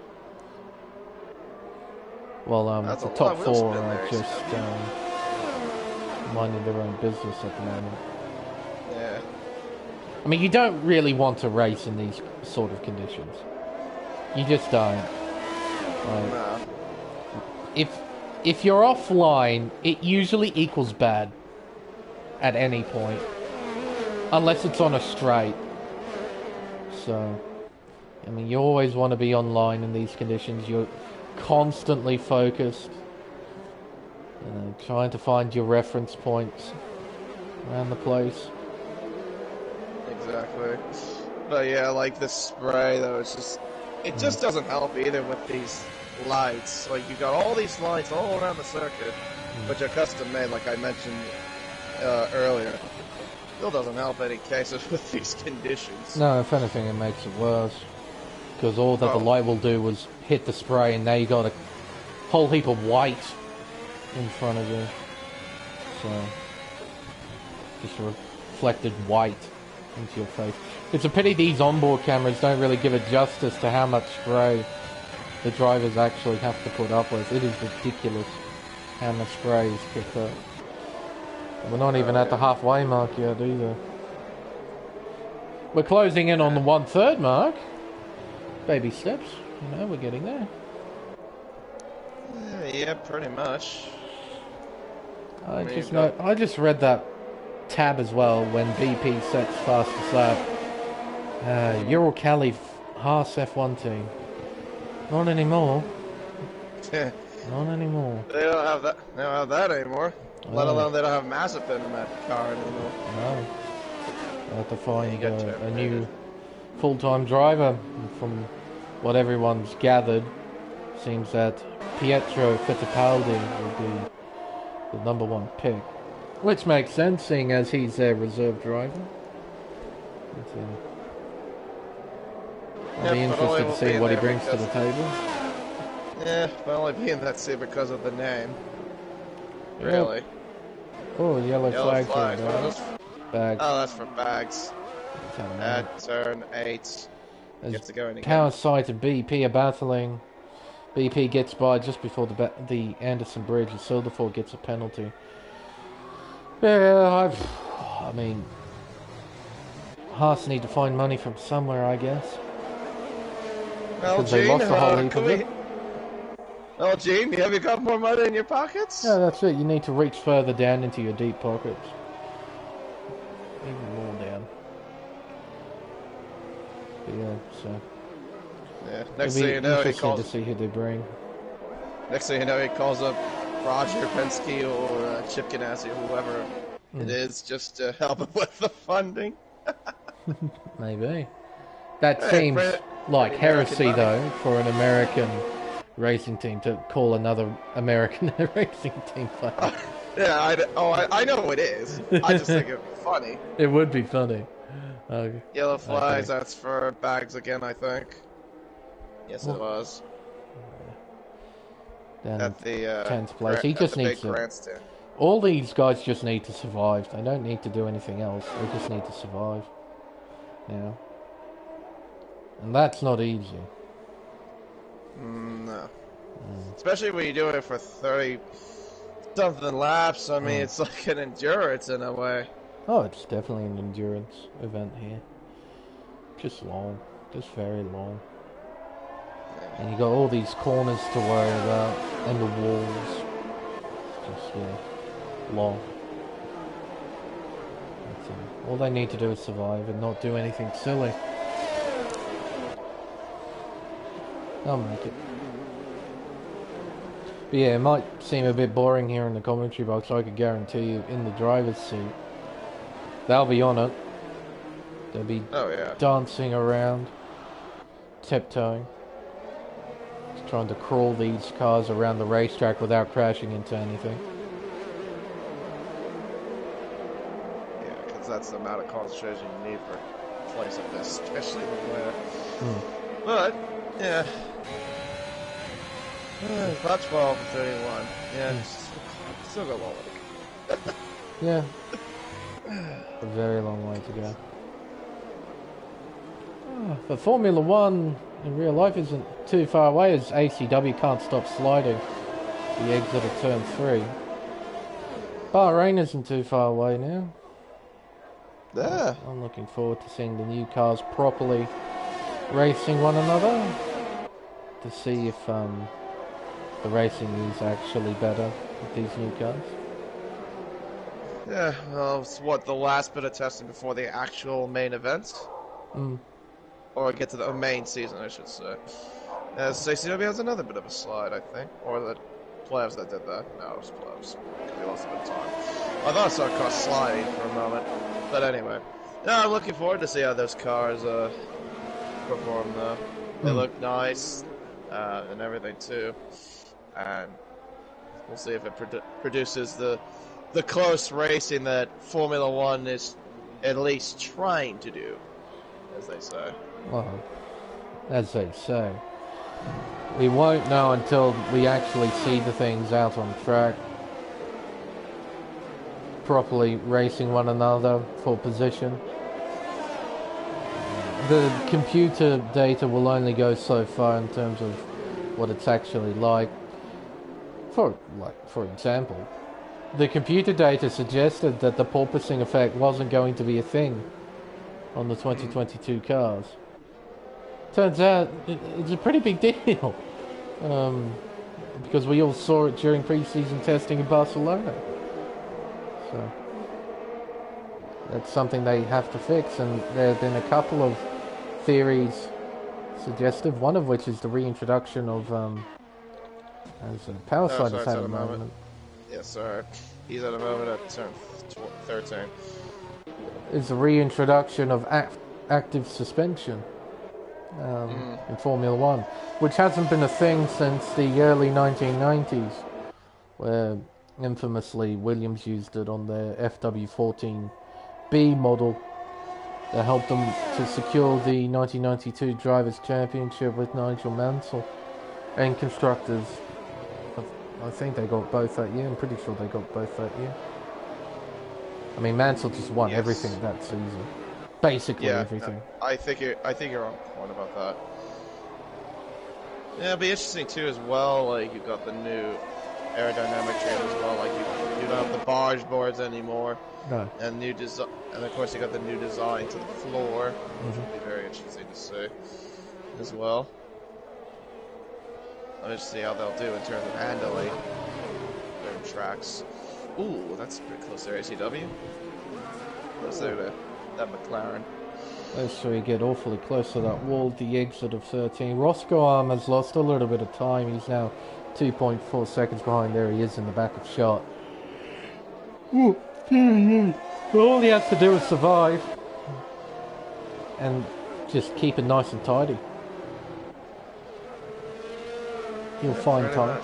Well, the top 4 are just minding their own business at the moment. Yeah. I mean, you don't really want to race in these sort of conditions. You just don't. Like, No. If you're offline, it usually equals bad at any point, unless it's on a straight. So, I mean, you always want to be online in these conditions. You're constantly focused, trying to find your reference points around the place. Exactly. But yeah, like the spray though, it just doesn't help either with these lights. Like you got all these lights all around the circuit, which are custom made, like I mentioned earlier. Still doesn't help any cases with these conditions. No, if anything, it makes it worse. Because all that the light will do was hit the spray, and now you got a whole heap of white in front of you. So, just reflected white into your face. It's a pity these onboard cameras don't really give it justice to how much spray the drivers actually have to put up with. It is ridiculous how much spray is picked up. And we're not even at the halfway mark yet either. We're closing in on the 1/3 mark. Baby steps, we're getting there. Yeah, pretty much. I just read that tab as well when BP sets fastest lap. Ural Cali Haas F1 team. Not anymore. Not anymore. They don't have that. They don't have that anymore. Let Oh. alone they don't have Mazepin in that car anymore. No. I have to find You got a new full-time driver. From what everyone's gathered, seems that Pietro Fittipaldi will be the #1 pick. Which makes sense, seeing as he's their reserve driver. I'll be interested to see what he brings to the table. Yeah, but only being that seat because of the name. Really. Oh, yellow flag for Bags. Bags. Oh, that's for Bags. At turn 8. Gets to go in again. Power side and BP are battling. BP gets by just before the Anderson Bridge, and Silderford gets a penalty. Yeah, I mean, Haas need to find money from somewhere, I guess. Well, Gene, they lost the whole heap of it. Well, Gene, have you got more money in your pockets? Yeah, that's it. You need to reach further down into your deep pockets. Even more down. But yeah, so. Yeah, next thing you know, he calls. To see who they bring. Next thing you know, he calls up Roger Penske or Chip Ganassi or whoever it is just to help him with the funding. Maybe. That seems like heresy, though, for an American racing team to call another American racing team funny. Yeah, I know it is. I just think it'd be funny. It would be funny. Okay. Yellow flags, that's for Bags again, I think. Yes, it was. Down at the 10th place. He just needs to. Grandstand. All these guys just need to survive. They don't need to do anything else. They just need to survive. Now. And that's not easy. No. Especially when you do it for 30-something laps. I mean, it's like an endurance in a way. Oh, it's definitely an endurance event here. Just long. Just very long. And you got all these corners to worry about. And the walls. Just, yeah. Long. All they need to do is survive and not do anything silly. I'll make it. But yeah, it might seem a bit boring here in the commentary box. I could guarantee you, in the driver's seat, they'll be on it. They'll be dancing around, tiptoeing, just trying to crawl these cars around the racetrack without crashing into anything. Yeah, because that's the amount of concentration you need for a place like this, especially in the winter. But, yeah. About 12 and 31. Yeah, still got a long way to go. Yeah. A very long way to go. But Formula 1 in real life isn't too far away, as ACW can't stop sliding the exit of turn 3. Bahrain isn't too far away now. Yeah. I'm looking forward to seeing the new cars properly racing one another, to see if the racing is actually better with these new cars. Yeah, well, it's what, the last bit of testing before the actual main event? Or get to the main season, I should say. ACW has another bit of a slide, I think. Or the plebs that did that. No, it was plebs. We lost a bit of time. I thought I saw cars sliding for a moment. But anyway. Yeah, I'm looking forward to see how those cars perform, though. They look nice, and everything, too. And we'll see if it produces the close racing that Formula 1 is at least trying to do, as they say. Well, as they say. We won't know until we actually see the things out on track, properly racing one another for position. The computer data will only go so far in terms of what it's actually like. For example, the computer data suggested that the porpoising effect wasn't going to be a thing on the 2022 cars. Turns out it's a pretty big deal, because we all saw it during pre-season testing in Barcelona. So that's something they have to fix, and there have been a couple of theories suggestive, one of which is the reintroduction of As Power Oh, Slide sorry, has it's had at a a moment. moment. Yeah, sorry. He's at a moment at turn 13. Is the reintroduction of active suspension in Formula One, which hasn't been a thing since the early 1990s, where infamously Williams used it on their FW14B model that helped them to secure the 1992 Drivers' Championship with Nigel Mansell. And Constructors, I think they got both that year. I'm pretty sure they got both that year. I mean, Mansell just won everything that season. Basically everything. I think you're on point about that. Yeah, it'll be interesting too as well. Like you've got the new aerodynamic trim as well. Like you don't have the barge boards anymore. No. And and of course you got the new design to the floor, which will be very interesting to see as well. Let me just see how they'll do in terms of handling their tracks. Ooh, that's pretty close there, ACW. Close there to that McLaren. Those three get awfully close to that wall at the exit of 13. Roscoe Arm has lost a little bit of time. He's now 2.4 seconds behind. There he is in the back of shot. Ooh, all he has to do is survive and just keep it nice and tidy. He'll find time.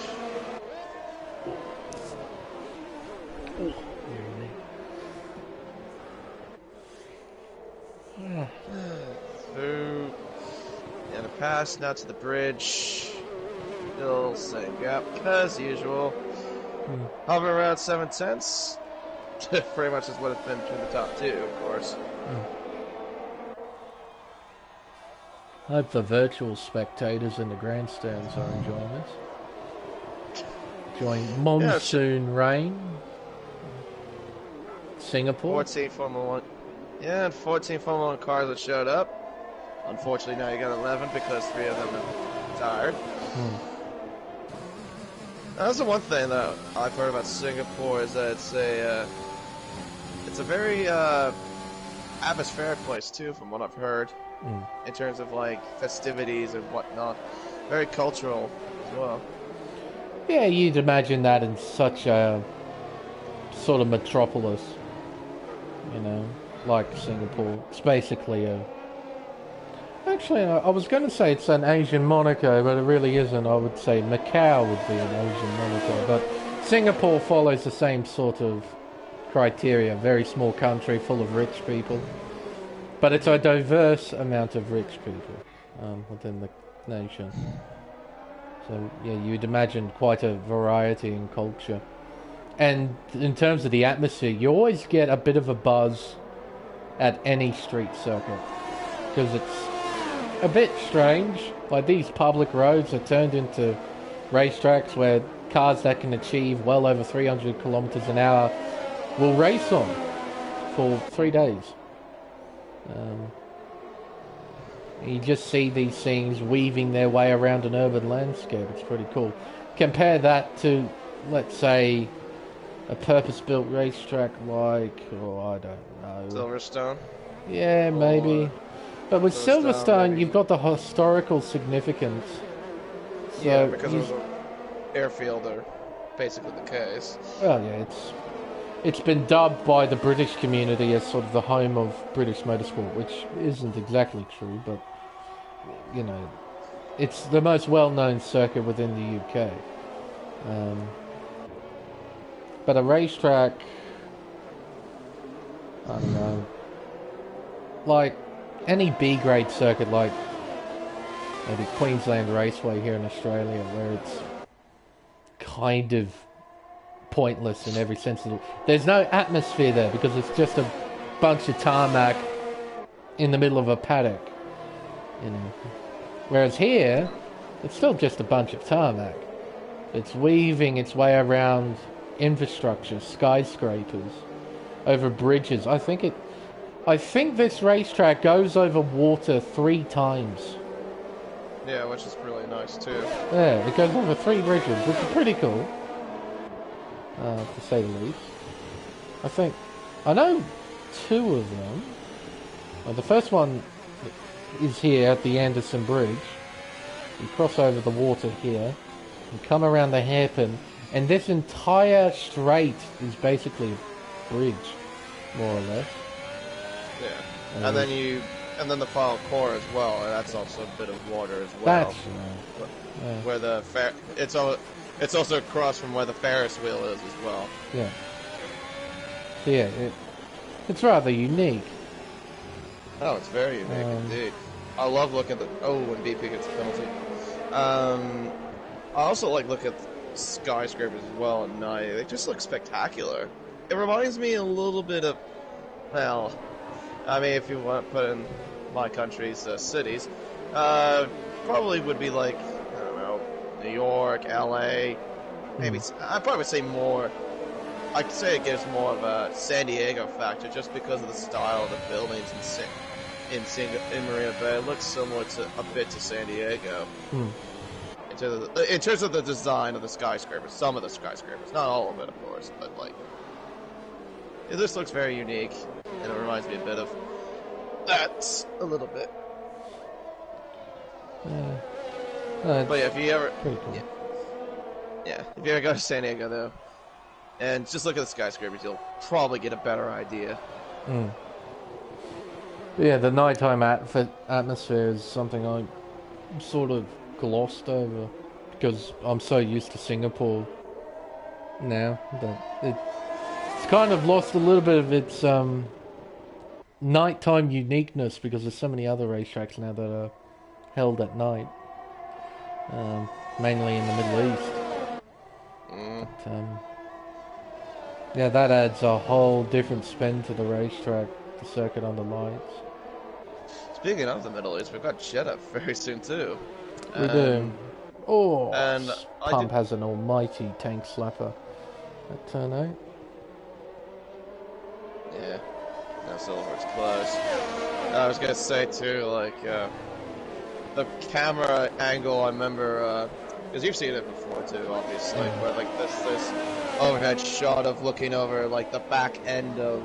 Through and a pass now to the bridge. Still same gap as usual. Hover around 7/10. Pretty much is what it's been between the top two, of course. I hope the virtual spectators in the grandstands are enjoying this. Enjoying monsoon rain. Singapore. 14 Formula 1. Yeah, and 14 Formula 1 cars that showed up. Unfortunately, now you got 11 because 3 of them have retired. That's the one thing that I've heard about Singapore is that it's a very atmospheric place too, from what I've heard, in terms of like festivities and whatnot. Very cultural as well. Yeah, you'd imagine that in such a sort of metropolis, you know, like Singapore. It's basically a... Actually, I was going to say it's an Asian Monaco, but it really isn't. I would say Macau would be an Asian Monaco, but Singapore follows the same sort of criteria. Very small country, full of rich people. But it's a diverse amount of rich people within the nation. So, yeah, you'd imagine quite a variety in culture. And in terms of the atmosphere, you always get a bit of a buzz at any street circuit. Because it's a bit strange. Like, these public roads are turned into racetracks where cars that can achieve well over 300 kilometers an hour will race on for 3 days. You just see these things weaving their way around an urban landscape. It's pretty cool. Compare that to, let's say, a purpose-built racetrack like, I don't know. Silverstone? Yeah, maybe. But with Silverstone, you've got the historical significance. So yeah, because it was an airfield, or basically the case. Well, yeah, it's been dubbed by the British community as sort of the home of British motorsport, which isn't exactly true, but, you know, it's the most well-known circuit within the UK. But a racetrack, I don't know, like any B-grade circuit, like maybe Queensland Raceway here in Australia, where it's kind of pointless in every sense of the... There's no atmosphere there because it's just a bunch of tarmac in the middle of a paddock, you know. Whereas here, it's still just a bunch of tarmac. It's weaving its way around infrastructure, skyscrapers, over bridges. I think this racetrack goes over water 3 times. Yeah, which is really nice too. Yeah, it goes over 3 bridges, which is pretty cool. To say the least. I know 2 of them. The first one is here at the Anderson Bridge. You cross over the water here. and come around the hairpin, and this entire straight is basically a bridge, more or less. Yeah, and then the final core as well, and that's also a bit of water as well. That's where the it's also across from where the Ferris wheel is as well. Yeah. Yeah, it's rather unique. Oh, it's very unique indeed. I love looking at when BP gets a penalty. I also like looking at skyscrapers as well at night. They just look spectacular. It reminds me a little bit of, well, I mean, if you want to put in my country's cities, probably would be like, I don't know, New York, LA, maybe, I'd probably say more, I'd say it gives more of a San Diego factor just because of the style of the buildings in Marina Bay. It looks similar a bit to San Diego. In terms of the design of the skyscrapers, some of the skyscrapers, not all of it, of course, but like, it just looks very unique, and it reminds me a bit of that a little bit. But yeah, if you ever, pretty cool. yeah, if you ever go to San Diego though, and just look at the skyscrapers, you'll probably get a better idea. Yeah, the nighttime atmosphere is something I sort of glossed over because I'm so used to Singapore now that it's kind of lost a little bit of its nighttime uniqueness because there's so many other racetracks now that are held at night, mainly in the Middle East. But, yeah, that adds a whole different spin to the racetrack, the circuit under lights. Speaking of the Middle East, we've got Jeddah very soon too. We do. Oh, and Pump has an almighty tank slapper at turn 8. Yeah, now Silver's close. I was gonna say too, like the camera angle. I remember because you've seen it before too, obviously. Where like this overhead shot of looking over like the back end of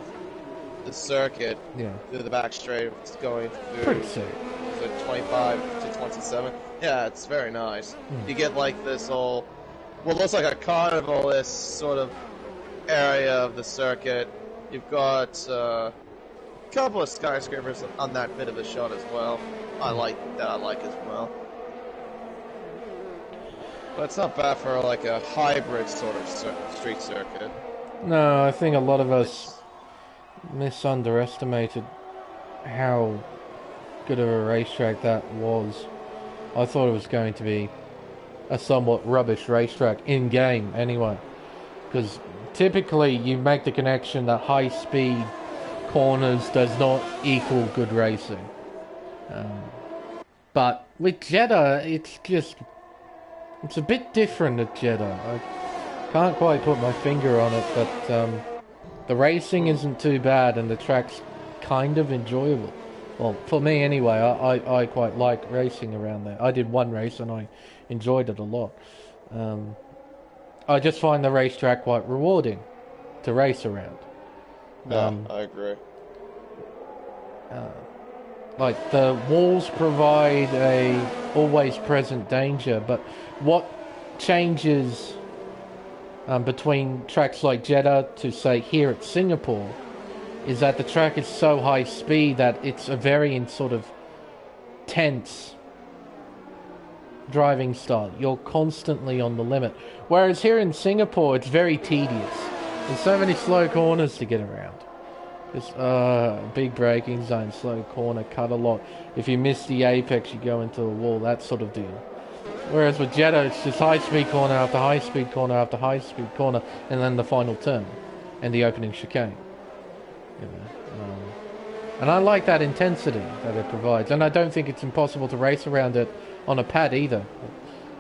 the circuit, through the back straight, going through. Pretty sick. So 25 to 27. Yeah, it's very nice. You get like this whole, what looks like a carnival, this sort of area of the circuit. You've got a couple of skyscrapers on that bit of the shot as well. I like as well. But it's not bad for like a hybrid sort of street circuit. No, I think a lot of us underestimated how good of a racetrack that was. I thought it was going to be a somewhat rubbish racetrack in game anyway, because typically you make the connection that high speed corners does not equal good racing, but with Jeddah it's a bit different at Jeddah. I can't quite put my finger on it, but the racing isn't too bad and the track's kind of enjoyable. Well, for me anyway, I quite like racing around there. I did one race and I enjoyed it a lot. I just find the racetrack quite rewarding to race around. Yeah, I agree. Like, the walls provide a always present danger, but what changes between tracks like Jeddah to, say, here at Singapore is that the track is so high speed that it's a very sort of tense driving style. You're constantly on the limit. Whereas here in Singapore, it's very tedious. There's so many slow corners to get around. Just big braking zone, slow corner, cut a lot. If you miss the apex, you go into a wall, that sort of deal. Whereas with Jeddah, it's just high-speed corner after high-speed corner after high-speed corner, and then the final turn, and the opening chicane. You know, and I like that intensity that it provides, and I don't think it's impossible to race around it on a pad either.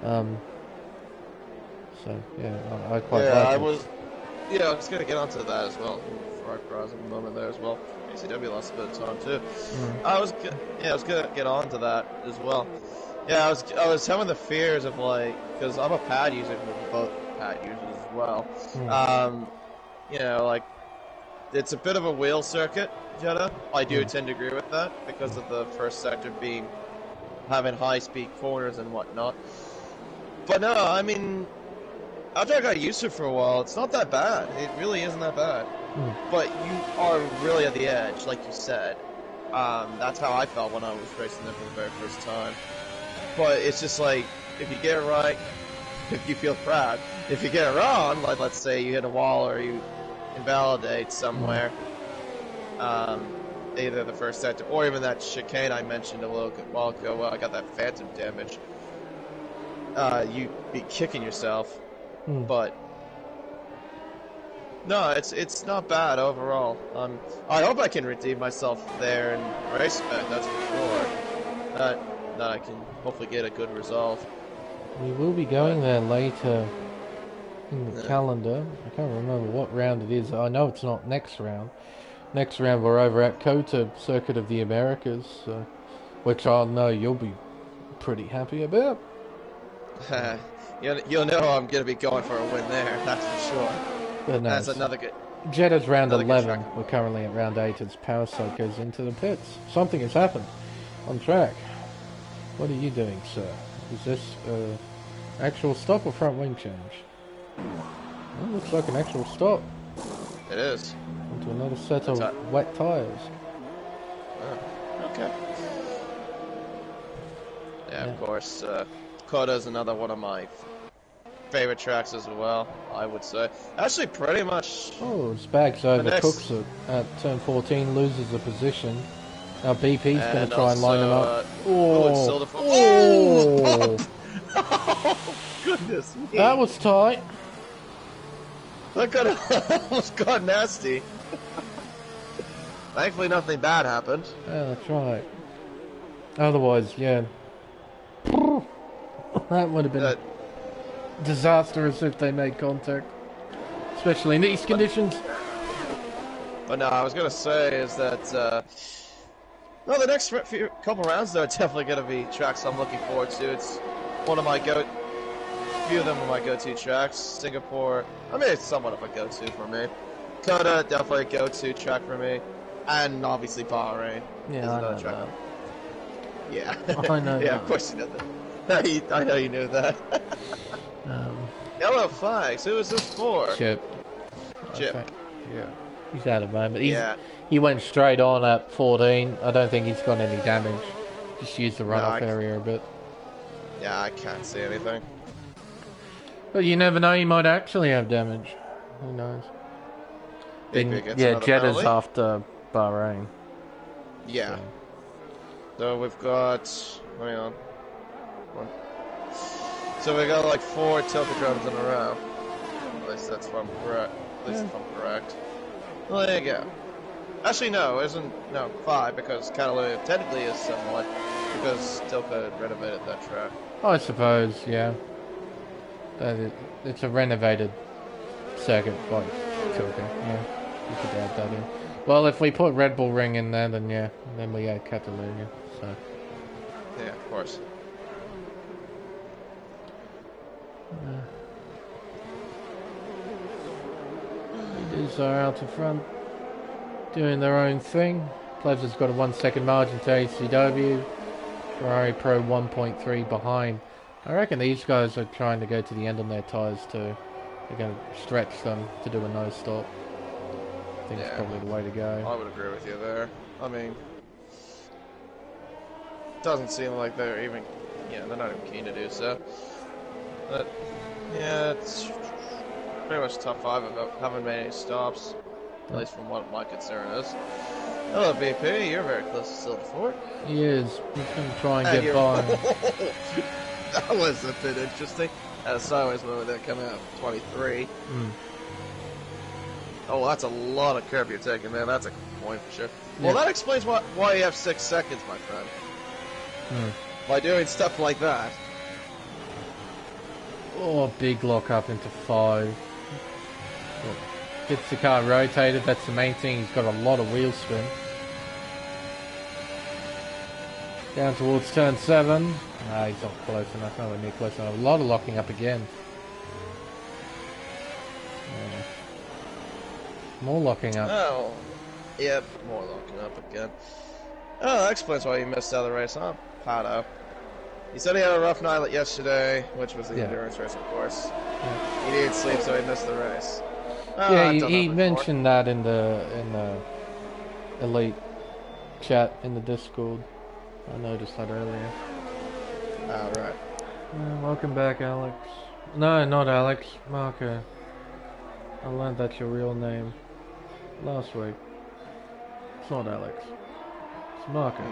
So yeah, I quite like it. I was going to get onto that as well. Before I cross in a moment there as well. ACW lost a bit of time too. I was going to get onto that as well. Yeah, I was having the fears of like, because I'm a pad user, with both pad users as well. You know, like, it's a bit of a wheel circuit, Jeddah. I do tend to agree with that because of the first sector having high speed corners and whatnot. But no, I mean, after I got used to it for a while, it's not that bad. It really isn't that bad. But you are really at the edge, like you said. That's how I felt when I was racing there for the very first time. But it's just like, if you get it right, if you feel proud. If you get it wrong, like let's say you hit a wall or you invalidate somewhere, either the first sector or even that chicane I mentioned a little while ago, well, I got that phantom damage. You'd be kicking yourself, but no, it's not bad overall. I hope I can redeem myself there in Race Spec, that's for sure. That I can hopefully get a good result. We will be going there later in the calendar. I can't remember what round it is. I know it's not next round. Next round we're over at COTA, Circuit of the Americas, which I know you'll be pretty happy about. You'll know I'm going to be going for a win there, that's for sure. But no, that's another good... Jeddah's round 11. We're currently at round 8 as Parasite goes into the pits. Something has happened on track. What are you doing, sir? Is this actual stop or front wing change? Well, looks like an actual stop. It is. Into another set of wet tyres. Oh, okay. Yeah, of course. COTA is another one of my favorite tracks as well, I would say. Actually, pretty much... Oh, Spags overcooks it at turn 14, loses the position. Now BP's going to try and line him up. Oh, goodness me. That was tight. That could have almost got nasty. Thankfully, nothing bad happened. Yeah, that's right. Otherwise, yeah. That would have been disastrous if they made contact. Especially in these conditions. But no, I was going to say is that... no, the next couple rounds, though, are definitely going to be tracks I'm looking forward to. It's one of my few of them are my go-to tracks. Singapore, I mean, it's somewhat of a go-to for me. COTA, definitely a go-to track for me. And obviously Bahrain is another track. Yeah. I know yeah, of course you know that. I know you knew that. Yellow flags, who is this for? Chip. Yeah. He's out of moment. He went straight on at 14. I don't think he's got any damage. Just used the runoff area a bit. Yeah, I can't see anything. But you never know, he might actually have damage. Who knows? Jeddah's after Bahrain. Yeah. So we've got... hang on. So we got like 4 tiltodromes in a row. At least that's if I'm correct. If I'm correct. Well, there you go. Actually, no, no, 5, because Catalunya technically is somewhat, because Tilka renovated that track. I suppose, yeah. It's a renovated circuit by Tilka, yeah. You could add that in. Well, if we put Red Bull Ring in there, then we add Catalunya, so. Yeah, of course. Leaders are out in front, doing their own thing. Plebs has got a 1 second margin to ACW. Ferrari Pro 1.3 behind. I reckon these guys are trying to go to the end on their tyres too. They're going to stretch them to do a no stop. I think it's probably the way to go. I would agree with you there. I mean, it doesn't seem like they're even, they're not even keen to do so. But, yeah, it's pretty much top 5 of haven't made any stops, at least from what my concern is. Hello, BP, you're very close to Silver Fort. He is. He's going to try and get by. That was a bit interesting. Had a sideways moment there coming out 23. Oh, that's a lot of curb you're taking, man. That's a point for sure. Well, that explains why you have 6 seconds, my friend. By doing stuff like that. Oh, big lock up into 5. Gets the car rotated, that's the main thing. He's got a lot of wheel spin. Down towards turn 7. No, he's not close enough, nowhere near close enough. A lot of locking up again. More locking up. Oh, yep, more locking up again. Oh, that explains why you missed out of the race, huh, Pato? He said he had a rough night yesterday, which was the Yeah. endurance race, of course. Yeah. He needed sleep, so he missed the race. Yeah, I've done that he before. mentioned that in the elite chat in the Discord. I noticed that earlier. Oh, right. Welcome back, Alex. No, not Alex. Marco. I learned that's your real name last week. It's not Alex. It's Marco.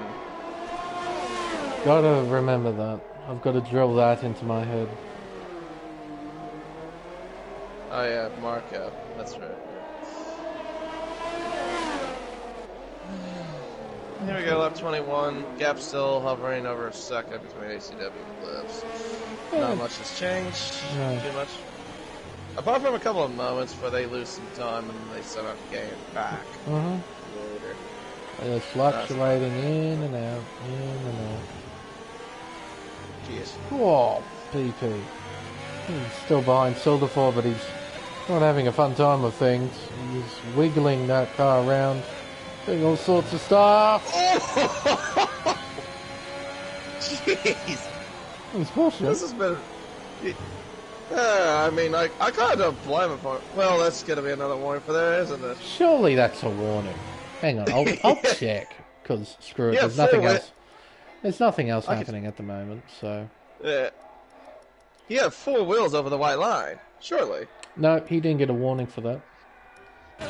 Gotta remember that. I've got to drill that into my head. Oh, yeah, Marco. That's right. Here we go, lap 21. Gap still hovering over a second between ACW and Plebs. Not much has changed. No. Too much. Apart from a couple of moments where they lose some time and they somehow gain it back later. It's fluctuating in and out, in and out. Jeez. Whoa, PP. He's still behind Silverford, but he's not having a fun time with things. He's wiggling that car around, doing all sorts of stuff. Jeez. He's pushing. This has been... I mean, I kind of don't blame him for it. Well, that's going to be another warning for there, isn't it? Surely that's a warning. Hang on, I'll check, because screw it, Yeah, there's nothing full else. There's nothing else happening at the moment, so... Yeah. He had 4 wheels over the white line, surely. No, he didn't get a warning for that. Wow.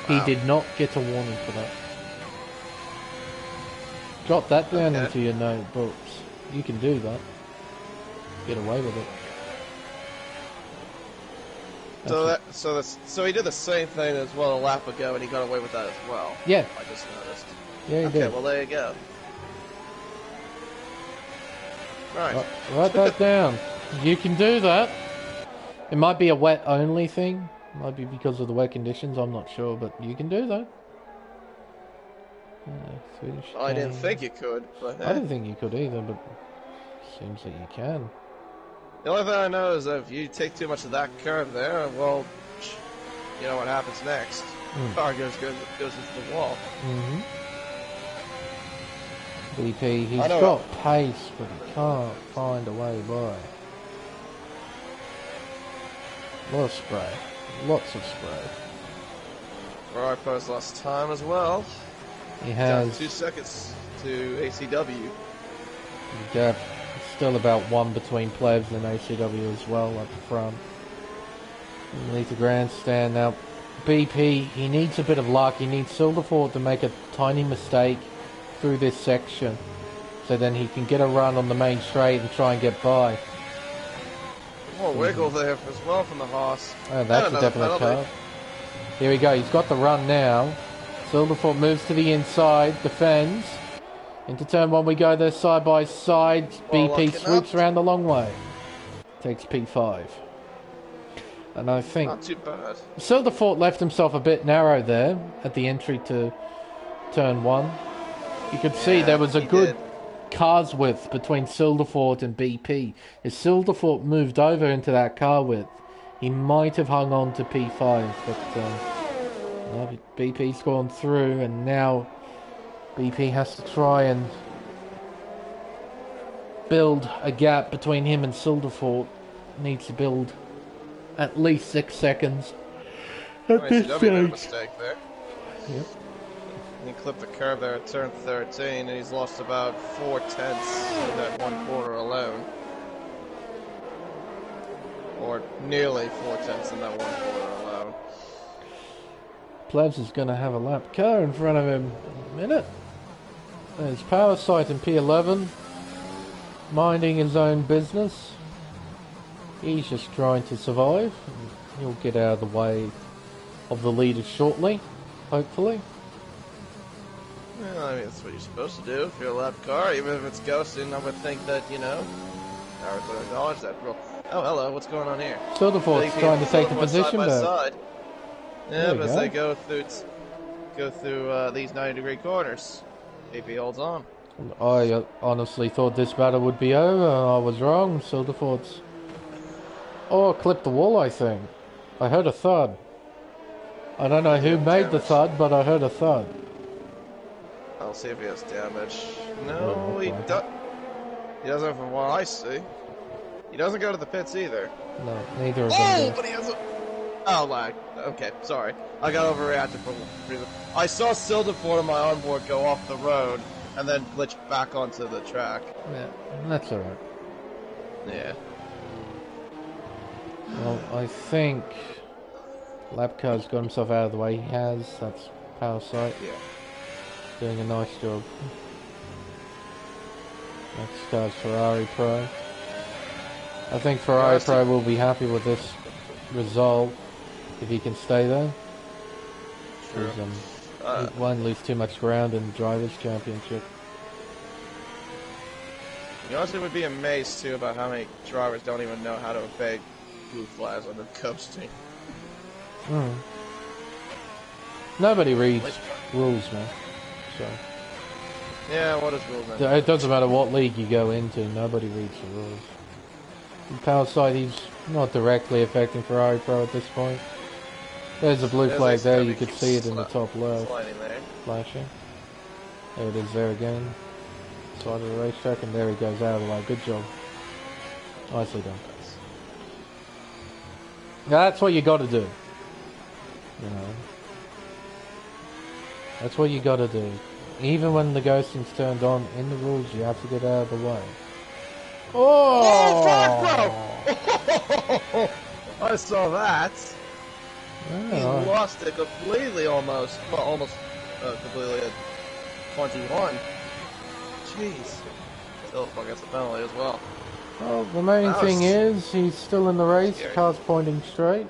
He did not get a warning for that. Jot that down into your notebooks. You can do that. Get away with it. So he did the same thing as well a lap ago, and he got away with that as well. Yeah. I just noticed. Yeah, he did. Well, there you go. Right. Write that down. You can do that. It might be a wet only thing. Might be because of the wet conditions. I'm not sure, but you can do that. I didn't think you could, but I didn't think you could either, but seems that you can. the only thing I know is that if you take too much of that curve there, well, you know what happens next. The car goes into the wall. BP, he's got pace, but he can't find a way by. Lot of spray. Lots of spray. Raripo's lost time as well. He has... Down 2 seconds to ACW. Yeah, still about 1 between Plebs and ACW as well up the front. Underneath the grandstand now. BP, he needs a bit of luck. He needs Silverford to make a tiny mistake through this section, so then he can get a run on the main straight and try and get by. More wiggle there as well from the Haas. Oh, that's a definite cut. Here we go, he's got the run now. Silverford moves to the inside, defends. Into turn 1 we go there side by side. BP swoops around the long way. Takes P5. And I think... Not too bad. Silverford left himself a bit narrow there at the entry to turn 1. You could see there was a good car's width between Silverford and BP. If Silverford moved over into that car width, he might have hung on to P5, but no, BP's gone through, and now BP has to try and build a gap between him and Silverford. Needs to build at least 6 seconds at this stage. Made a mistake there. Yep. He clipped the curve there at turn 13, and he's lost about 4 tenths in that 1 quarter alone. Or nearly 4 tenths in that 1 quarter alone. Plebs is going to have a lap car in front of him in a minute. There's Power Sight in P11, minding his own business. He's just trying to survive. He'll get out of the way of the leaders shortly, hopefully. Well, I mean, that's what you're supposed to do if you're a lap car, even if it's ghosting. I would think that, you know, I would acknowledge that rule. Oh, hello, what's going on here? Silverford's trying to take the position back. Side. Yeah, but as they go through these 90-degree corners, BP holds on. I honestly thought this battle would be over. I was wrong. Silverford's... Oh, clipped the wall, I think. I heard a thud. I don't know who made the thud, but I heard a thud. I'll see if he has damage. No, he does. He doesn't from what I see. He doesn't go to the pits either. No, neither of them Oh, do. but he has a... Oh, lag. Okay, sorry. I got overreacted for reason. I saw Sildeford on my onboard go off the road and then glitch back onto the track. Yeah, that's alright. Yeah. Well, I think Labcar's got himself out of the way. He has. That's Power Sight. Yeah. Doing a nice job. Next car's Ferrari Pro. I think Ferrari Pro will be happy with this result if he can stay there. True. He won't lose too much ground in the Drivers' Championship. You honestly would be amazed too about how many drivers don't even know how to obey blue flags when they're coasting. Nobody reads rules, man. So Yeah, what is rules then? it doesn't matter what league you go into. Nobody reads the rules. Power side, he's not directly affecting Ferrari Pro at this point. There's a blue flag there, you could see it in the top left. Flashing. There it is there again. Side of the racetrack, and there he goes out of the way. Good job. Nicely done. That's what you gotta do. You know. That's what you gotta do. Even when the ghosting's turned on, in the rules you have to get out of the way. Oh! I saw that. Yeah. He lost it completely almost. Well, almost completely at 21. Jeez. Still gets a penalty as well. Well, the main thing is, he's still in the race, scary. car's pointing straight.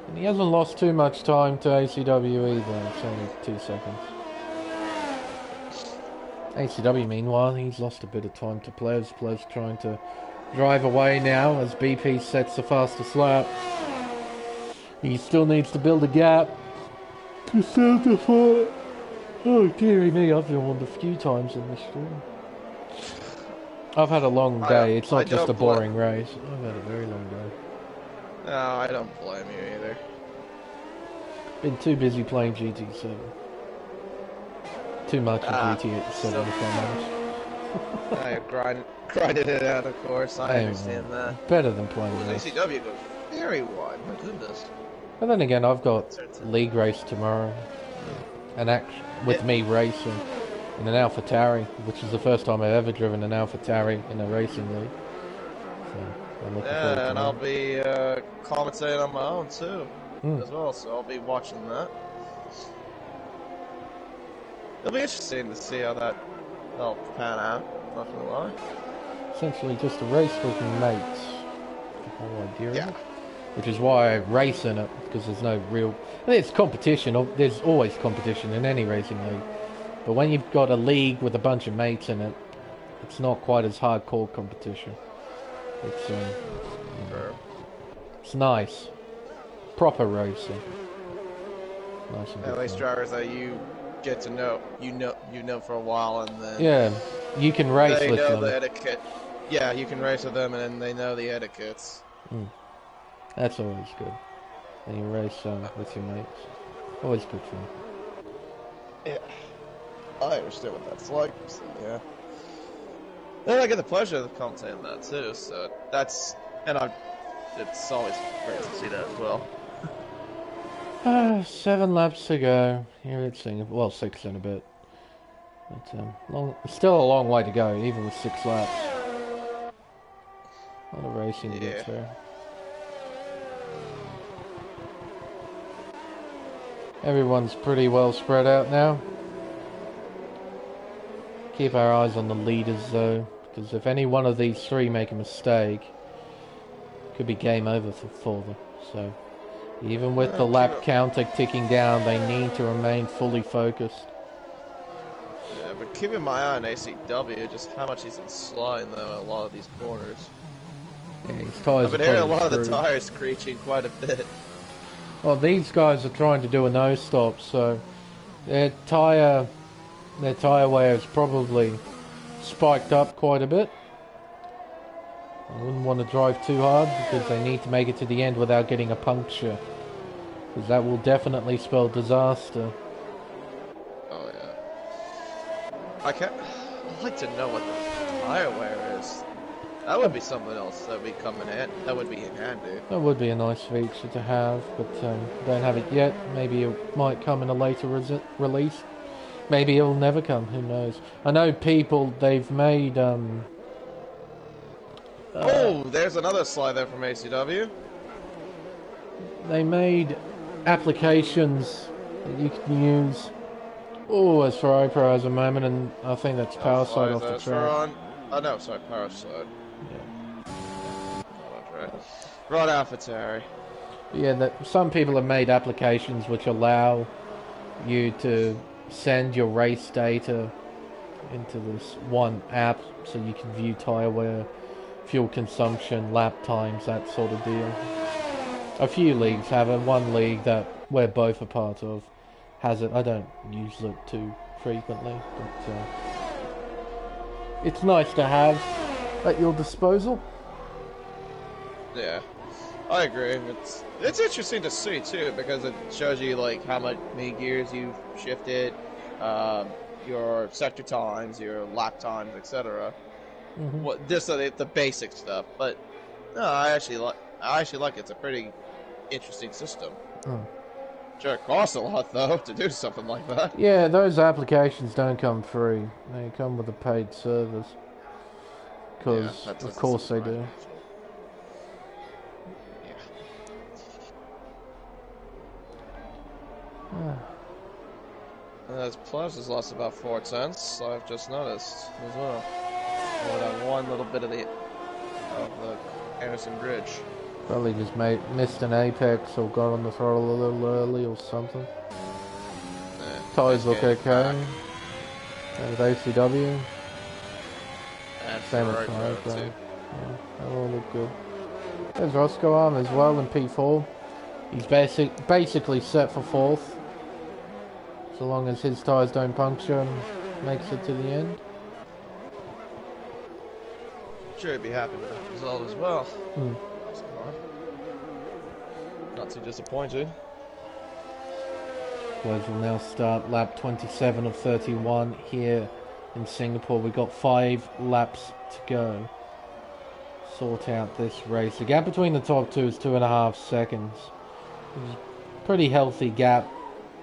And he hasn't lost too much time to ACW either, it's only 2 seconds. ACW, meanwhile, he's lost a bit of time to Plevs. Plevs trying to drive away now as BP sets the fastest lap. He still needs to build a gap to certify. Oh dearie me, I've been on a few times in this stream. I've had a long day, it's not just a boring race. I've had a very long day. No, I don't blame you either. Been too busy playing GT7. Too much of GT7 if I'm honest. I grinded it out, of course. I understand that. Better than playing this. ACW goes very wide, my goodness. But then again, I've got league race tomorrow. With me racing in an AlphaTauri, which is the first time I've ever driven an AlphaTauri in a racing league. So I'm looking forward to and that. I'll be commentating on my own too, as well. So I'll be watching that. It'll be interesting to see how that'll pan out. Not gonna lie. Essentially, just a race with mates. The whole idea. Yeah. Of it. Which is why I race in it, because there's no real... There's competition, there's always competition in any racing league. But when you've got a league with a bunch of mates in it, it's not quite as hardcore competition. It's, it's nice. Proper racing. Nice and good. At least drivers that you get to know, you know for a while, and then... Yeah, you can race they with know them. the etiquette. Yeah, you can race with them, and then they know the etiquettes. That's always good. And you race with your mates. Always good fun. Yeah, I understand what that's like. So yeah, and I get the pleasure of commentating that too. So it's always great to see that as well. 7 laps to go. Here it's well, 6 in a bit. But still a long way to go, even with 6 laps. A lot of racing to get through. Everyone's pretty well spread out now. Keep our eyes on the leaders though, because if any one of these 3 make a mistake, it could be game over for them. So even with the lap counter ticking down, they need to remain fully focused. Yeah, but keeping my eye on ACW, just how much he's been sliding though in a lot of these corners. Yeah, his tires I've been hearing a lot of the tires screeching quite a bit. Well, these guys are trying to do a no stop, so their tire wear is probably spiked up quite a bit. I wouldn't want to drive too hard because they need to make it to the end without getting a puncture, because that will definitely spell disaster. Oh yeah. I'd like to know what fireware is. That would be something else that would be coming in. That would be in handy. That would be a nice feature to have, but don't have it yet. Maybe it might come in a later release. Maybe it'll never come, who knows. I know people, they've made... oh, there's another slide there from ACW. They made applications that you can use. Oh, as for iPro as a moment, and I think that's power side off the track. Oh no, sorry, power side. Yeah. Oh, that's right. Right AlphaTauri. Yeah, some people have made applications which allow you to send your race data into this one app so you can view tyre wear, fuel consumption, lap times, that sort of deal. A few leagues have it. One league that we're both a part of has it. I don't use it too frequently, but it's nice to have at your disposal. Yeah, I agree. It's interesting to see too, because it shows you like how many gears you've shifted, your sector times, your lap times, etc. What just the basic stuff. But no, I actually like it. It's a pretty interesting system. Sure, it costs a lot though to do something like that. Yeah, those applications don't come free. They come with a paid service. Because of course they do. Plus has lost about 4 tenths. I've just noticed as well. Over that one little bit of the Anderson Bridge. Probably just missed an apex or got on the throttle a little early or something. Tyres look okay. And with ACW. And same with tyres. Yeah, they all look good. There's Roscoe Arm as well in P4. He's basically set for 4th. So long as his tyres don't puncture and makes it to the end. Sure, he'd be happy with that result as well. Not too disappointed. Boys will now start lap 27 of 31 here in Singapore. We've got 5 laps to go. Sort out this race. The gap between the top two is 2.5 seconds. Pretty healthy gap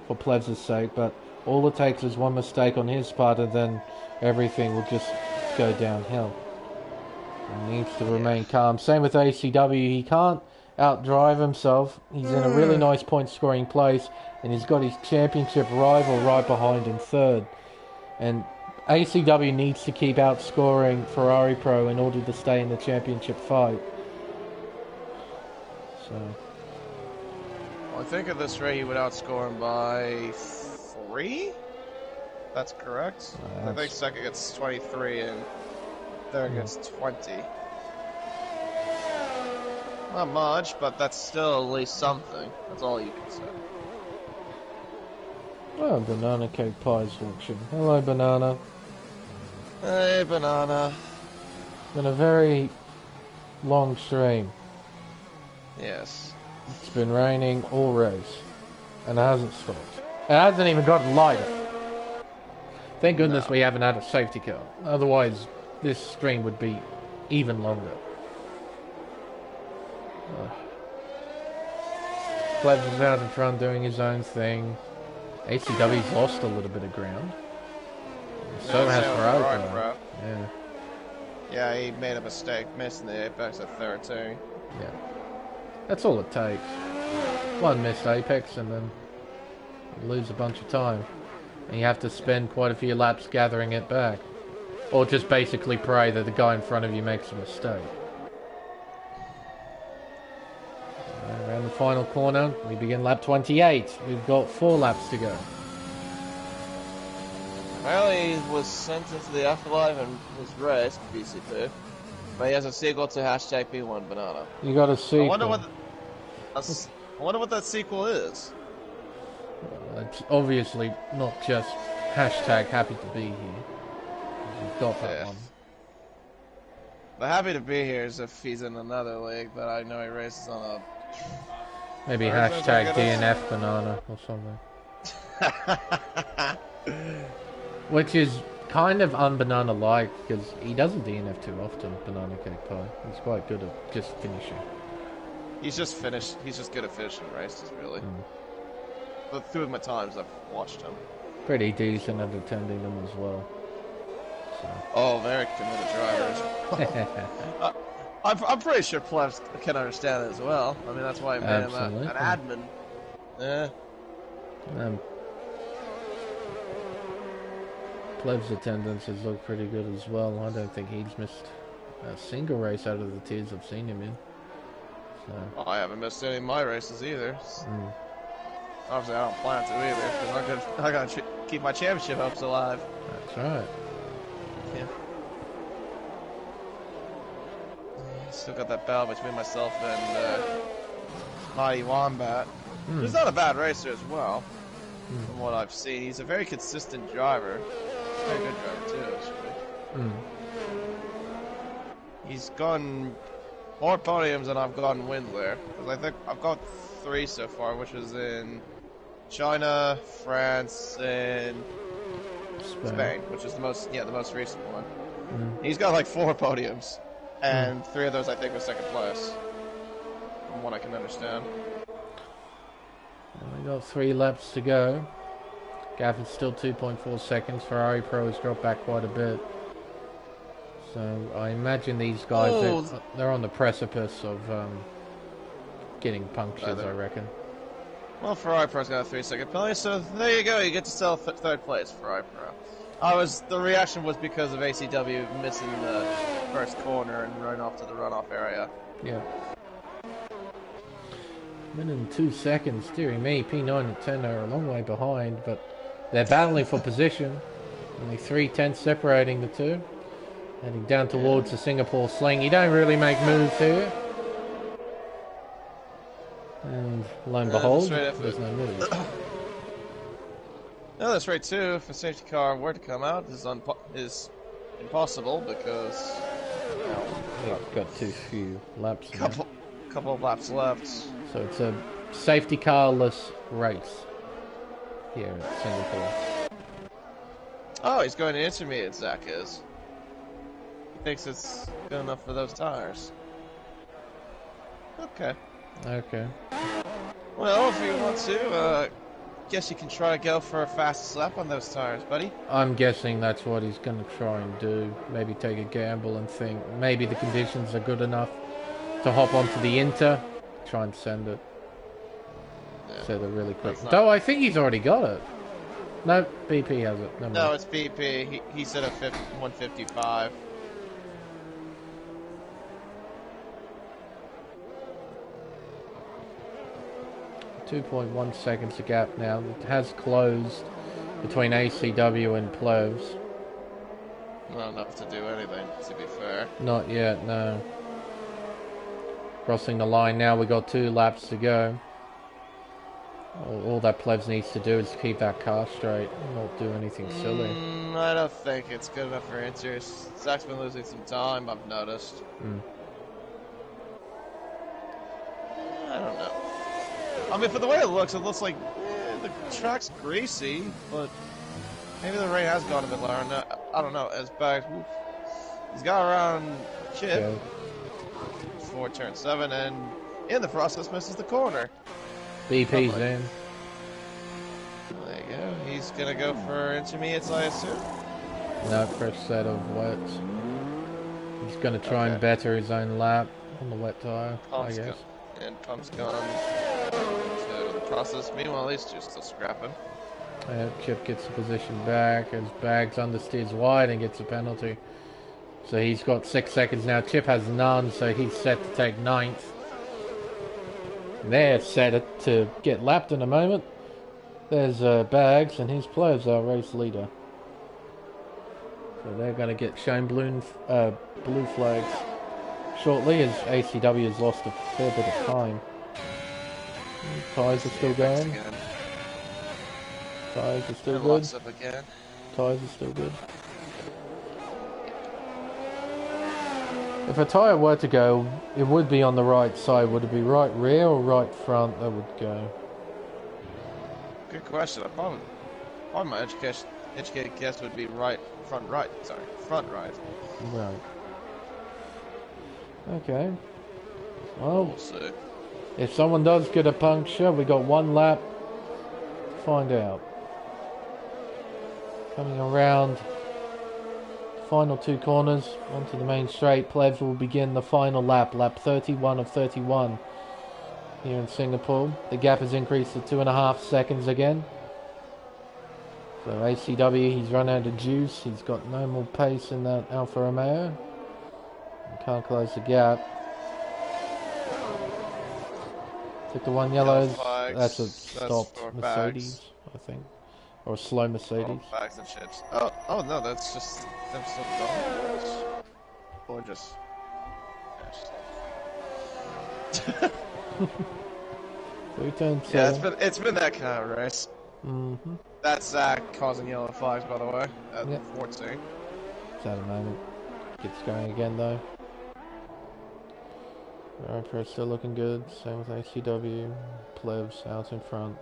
for Plevs' sake, but all it takes is one mistake on his part and then everything will just go downhill. He needs to remain calm. Same with ACW. He can't outdrive himself. He's in a really nice point scoring place and he's got his championship rival right behind him, 3rd. And ACW needs to keep outscoring Ferrari Pro in order to stay in the championship fight. So I think at this rate he would outscore him by 3? That's correct. I think second gets 23 and third gets 20. Not much, but that's still at least something. That's all you can say. Oh, Banana Cake Pie selection. Hello, Banana. Hey, Banana. It's been a very long stream. Yes. It's been raining all race, and it hasn't stopped. It hasn't even gotten lighter. Thank goodness we haven't had a safety car. Otherwise, this stream would be even longer. Plebs is out in front doing his own thing. ACW's lost a little bit of ground. So has Ferrari Pro. Yeah. Yeah, he made a mistake, missing the apex at 13. Yeah. That's all it takes. One missed apex and then you lose a bunch of time. And you have to spend quite a few laps gathering it back. Or just basically pray that the guy in front of you makes a mistake. Around the final corner, we begin lap 28. We've got 4 laps to go. Apparently he was sent into the afterlife and was raced, BCP. But he has a sequel to hashtag P1 Banana. You got a sequel. I wonder what that sequel is. It's obviously not just hashtag happy to be here. You've got that one. The happy to be here is if he's in another league, but I know he races on a... Maybe hashtag DNF Banana or something. Which is kind of un-Banana-like because he doesn't DNF too often, Banana Cake Pie. He's quite good at just finishing. He's just finished. He's just good at finishing races, really. But through my times, I've watched him. Pretty decent at attending them as well. So. Oh, very committed drivers. I'm pretty sure plebs can understand it as well. I mean, that's why I made him an admin. Yeah. Pleb's attendances look pretty good as well. I don't think he's missed a single race out of the tiers I've seen him in. So. I haven't missed any of my races either. Obviously, I don't plan to either, because I'm gonna keep my championship hopes alive. That's right. Yeah. Still got that battle between myself and Mighty Wombat. He's not a bad racer as well, from what I've seen. He's a very consistent driver. Very good driver too, actually. He's gotten more podiums than I've gotten wins there. Because I think I've got 3 so far, which is in China, France, and Spain, which is the most recent one. He's got like 4 podiums, and 3 of those I think were second place, from what I can understand. We got 3 laps to go. Gap is still 2.4 seconds. Ferrari Pro has dropped back quite a bit. So I imagine these guys, they're on the precipice of getting punctures, I reckon. Well, Ferrari Pro's got a 3-second penalty, so there you go. You get to sell 3rd place, Ferrari Pro. The reaction was because of ACW missing the first corner and running off to the runoff area. Yeah. Minute and 2 seconds, dearie me. P9 and 10 are a long way behind, but they're battling for position. Only 3/10 separating the two. Heading down towards the Singapore sling. You don't really make moves here. And lo and behold, there's no moves. No, that's right too. If a safety car were to come out, is impossible because we've got too few laps. Couple of laps left. So it's a safety car-less race here at Singapore. Oh, he's going to intermediate, Zach is. He thinks it's good enough for those tires. Okay. Well, if you want to, guess you can try to go for a fast lap on those tires, buddy. I'm guessing that's what he's going to try and do. Maybe take a gamble and think maybe the conditions are good enough to hop onto the Inter, try and send it. Yeah. So they're really quick. Though I think he's already got it. No, BP has it. No, it's BP. He said a 155. .1 seconds a gap now. It has closed between ACW and Plevs. Not enough to do anything, to be fair. Not yet, no. Crossing the line now, we got 2 laps to go. All that Plebs needs to do is keep that car straight and not do anything silly. I don't think it's good enough for Inters. Zach's been losing some time, I've noticed. I don't know. I mean, for the way it looks like the track's greasy, but maybe the rain has gone a bit lower. No, I don't know. As back, he's got around Chip before turn 7, and in the process misses the corner. BP's in. There you go. He's gonna go for intermediates, I assume. No, fresh set of wets. He's gonna try and better his own lap on the wet tire, I guess. And pump's gone to the process. Meanwhile, these two still scrapping. Chip gets the position back as Bags understeers wide and gets a penalty. So he's got 6 seconds now. Chip has none, so he's set to take 9th. They're set to get lapped in a moment. There's Bags, and his players are race leader. So they're going to get shown blue flags shortly, as ACW has lost a fair bit of time. Tyres are still going. Tyres are still good. Tyres are still good. If a tyre were to go, it would be on the right side. Would it be right rear or right front that would go? Good question. Probably my educated guess would be right front right. Sorry, front right. Right. Okay. Well, We'll see. if someone does get a puncture, we got one lap to find out. Coming around the final two corners onto the main straight, Plebs will begin the final lap, lap 31 of 31 here in Singapore. The gap has increased to 2.5 seconds again. So ACW, he's run out of juice. He's got no more pace in that Alfa Romeo. He can't close the gap. Took the one yellows. That's a stopped Mercedes, I think. Or a slow Mercedes. Oh, bags and chips. Oh no, that's just them still going. Or just. So turn Yeah, seven. it's been that kind of race. Mm-hmm. That's Zach causing yellow flags, by the way, at Yep. 14. It's at a moment. Gets going again though. Pro still looking good. Same with ACW. Plebs out in front.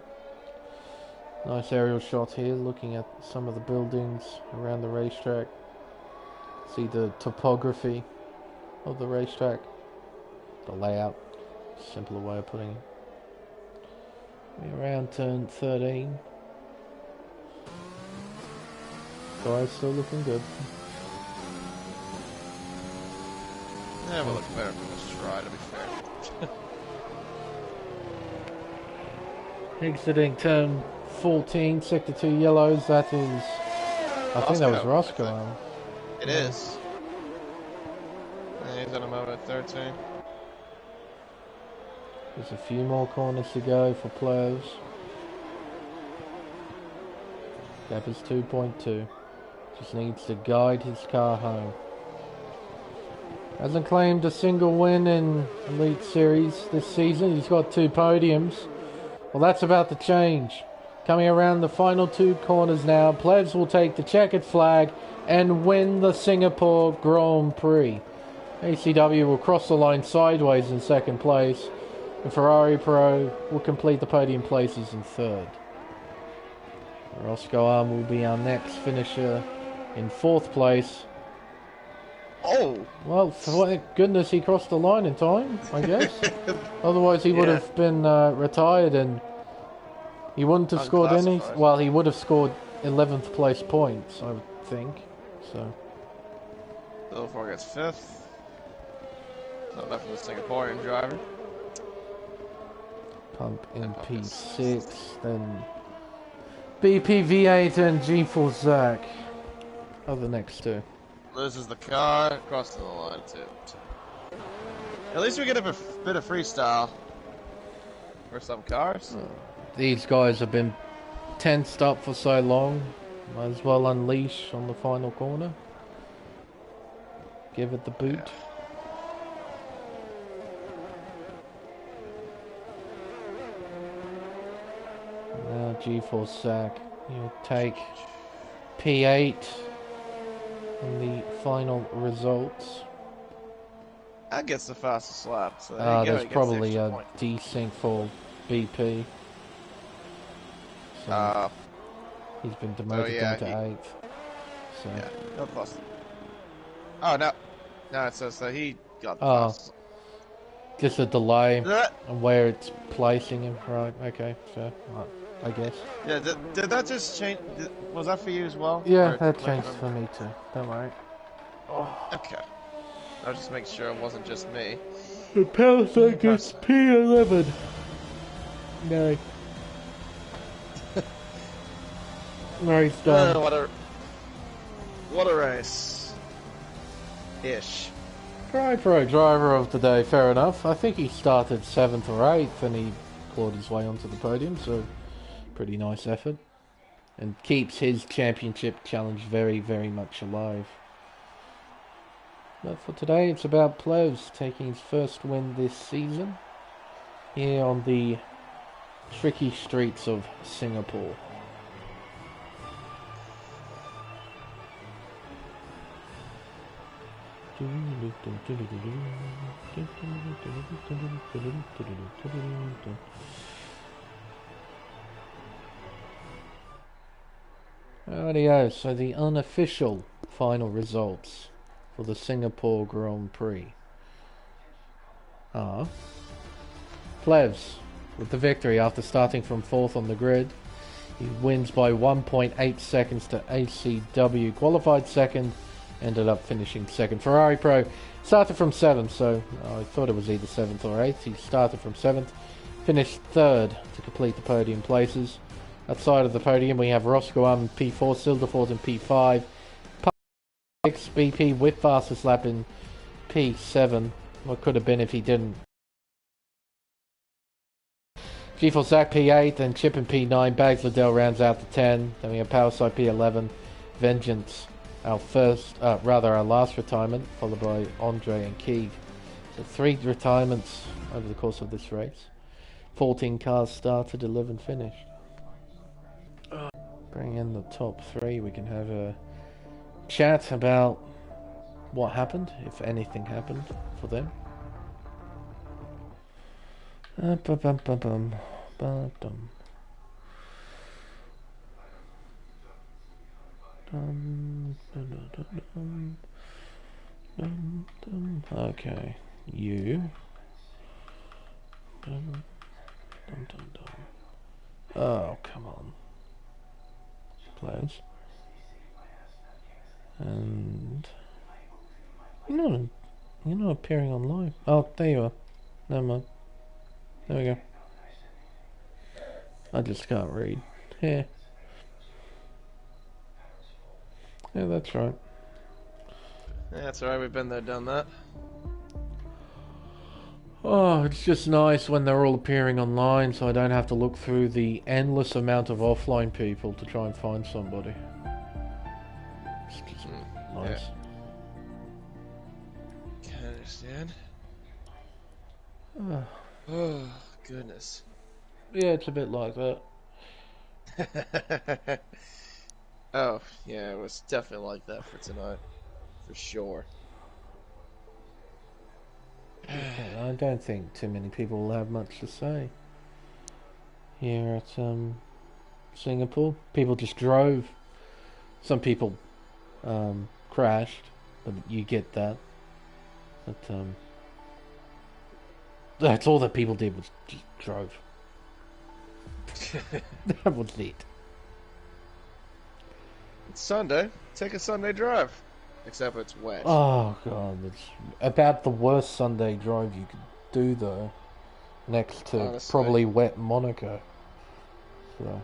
Nice aerial shot here, looking at some of the buildings around the racetrack. See the topography of the racetrack. The layout. Simpler way of putting it. We're around turn 13. Guys still looking good. Yeah, we'll look better if we just try, to be fair. Exiting turn 14, sector 2 yellows. That is, I think that was Roscoe. It is. Yeah, he's at a moment at 13. There's a few more corners to go for players. Gap is 2.2. Just needs to guide his car home. Hasn't claimed a single win in Elite Series this season. He's got 2 podiums. Well, that's about to change. Coming around the final 2 corners now, Plebs will take the checkered flag and win the Singapore Grand Prix. ACW will cross the line sideways in second place, and Ferrari Pro will complete the podium places in third. Roscoe Arm will be our next finisher in fourth place. Oh! Well, thank goodness he crossed the line in time, I guess. Otherwise he would have been retired and he wouldn't have scored any. Well, he would have scored 11th place points, I would think. So. Bill Ford gets 5th. Not left for the Singaporean driver. Pump in P6, then BPV8 and G4 Zach are the next 2. Loses the car, crossing the line too. At least we get a bit of freestyle for some cars. These guys have been tensed up for so long. Might as well unleash on the final corner. Give it the boot. Now G4 Zach, you'll take P8 in the final results. That gets the fastest lap. So there's probably a desync for BP. So he's been demoted down to 8th. So. Yeah, no plus. Oh no, no, it says that he got the fastest. Just a delay on where it's placing him. Right? Okay, so I guess. Yeah, did that just change? Was that for you as well? Yeah, that changed for me too. Don't worry. Oh. Okay. I was just making sure it wasn't just me. The power tank is P11. No. Race done. What a race. Ish. Pro driver of the day, fair enough. I think he started 7th or 8th and he clawed his way onto the podium, so pretty nice effort. And keeps his championship challenge very, very much alive. But for today, it's about Plebs taking his first win this season here on the tricky streets of Singapore. Rightio, so the unofficial final results for the Singapore Grand Prix are Plevs with the victory after starting from 4th on the grid. He wins by 1.8 seconds to ACW, qualified 2nd, ended up finishing 2nd. Ferrari Pro started from 7th, so I thought it was either 7th or 8th. He started from 7th, finished 3rd to complete the podium places. Outside of the podium we have Roscoe in P4, Silderford in P5, 6 BP with fastest lap in P7. What could have been if he didn't. G4 Zach P8, then Chip in P9, Bags Liddell rounds out the 10. Then we have Powerside P11, Vengeance, our last retirement, followed by Andre and Keeg. So 3 retirements over the course of this race. 14 cars started, 11 finished. Bring in the top 3, we can have a chat about what happened, if anything happened for them. Okay, you. Oh, come on. Close. And you're not appearing on live. Oh, there you are. Never mind. There we go. I just can't read. Yeah. Yeah, that's right. Yeah, that's alright, we've been there, done that. Oh, it's just nice when they're all appearing online, so I don't have to look through the endless amount of offline people to try and find somebody. It's just nice. Yeah. Can't understand. Oh, goodness. Yeah, it's a bit like that. Oh, yeah, it was definitely like that for tonight. For sure. Yeah, I don't think too many people will have much to say here at Singapore. People just drove. Some people crashed, but you get that. But that's all that people did was just drove. That was it. It's Sunday. Take a Sunday drive. Except it's wet. Oh god, it's about the worst Sunday drive you could do though. Next to Honestly. probably wet Monaco. So.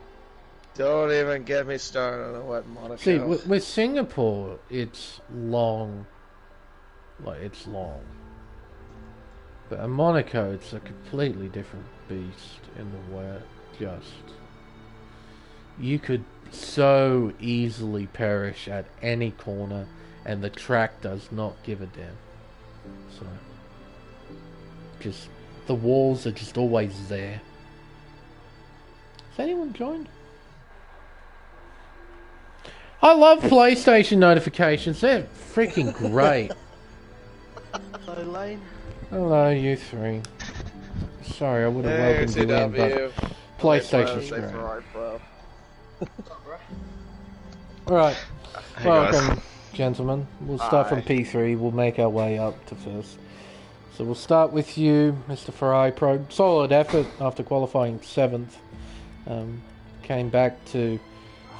Don't even get me started on a wet Monaco. See, with Singapore, it's long. Like, it's long. But in Monaco, it's a completely different beast in the wet. Just... You could so easily perish at any corner, and the track does not give a damn. So... Just... The walls are just always there. Has anyone joined? I love PlayStation notifications. They're freaking great. Hello, Lane. Hello, you three. Sorry, I would have welcomed you in, but PlayStation's great. Alright, welcome, gentlemen. We'll start from P3. We'll make our way up to first. So we'll start with you, Mr. Ferrari Pro. Solid effort after qualifying 7th. Came back to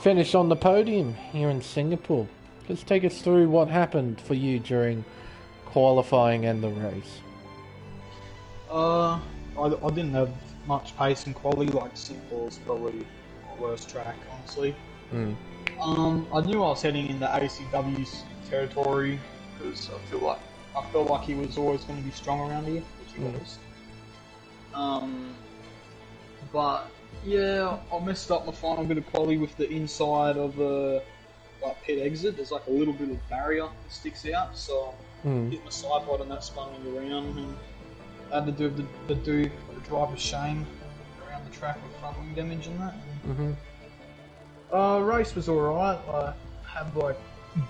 finish on the podium here in Singapore. Just take us through what happened for you during qualifying and the race. I didn't have much pace in quality. Like Singapore's probably my worst track, honestly. I knew I was heading into ACW's territory because I felt like he was always going to be strong around here, which he was. But yeah, I messed up my final bit of quality with the inside of the pit exit. There's like a little bit of barrier that sticks out, so I hit my side pod and that spun me around, and I had to do the driver's shame around the track with front wing damage and that. Race was alright. I had like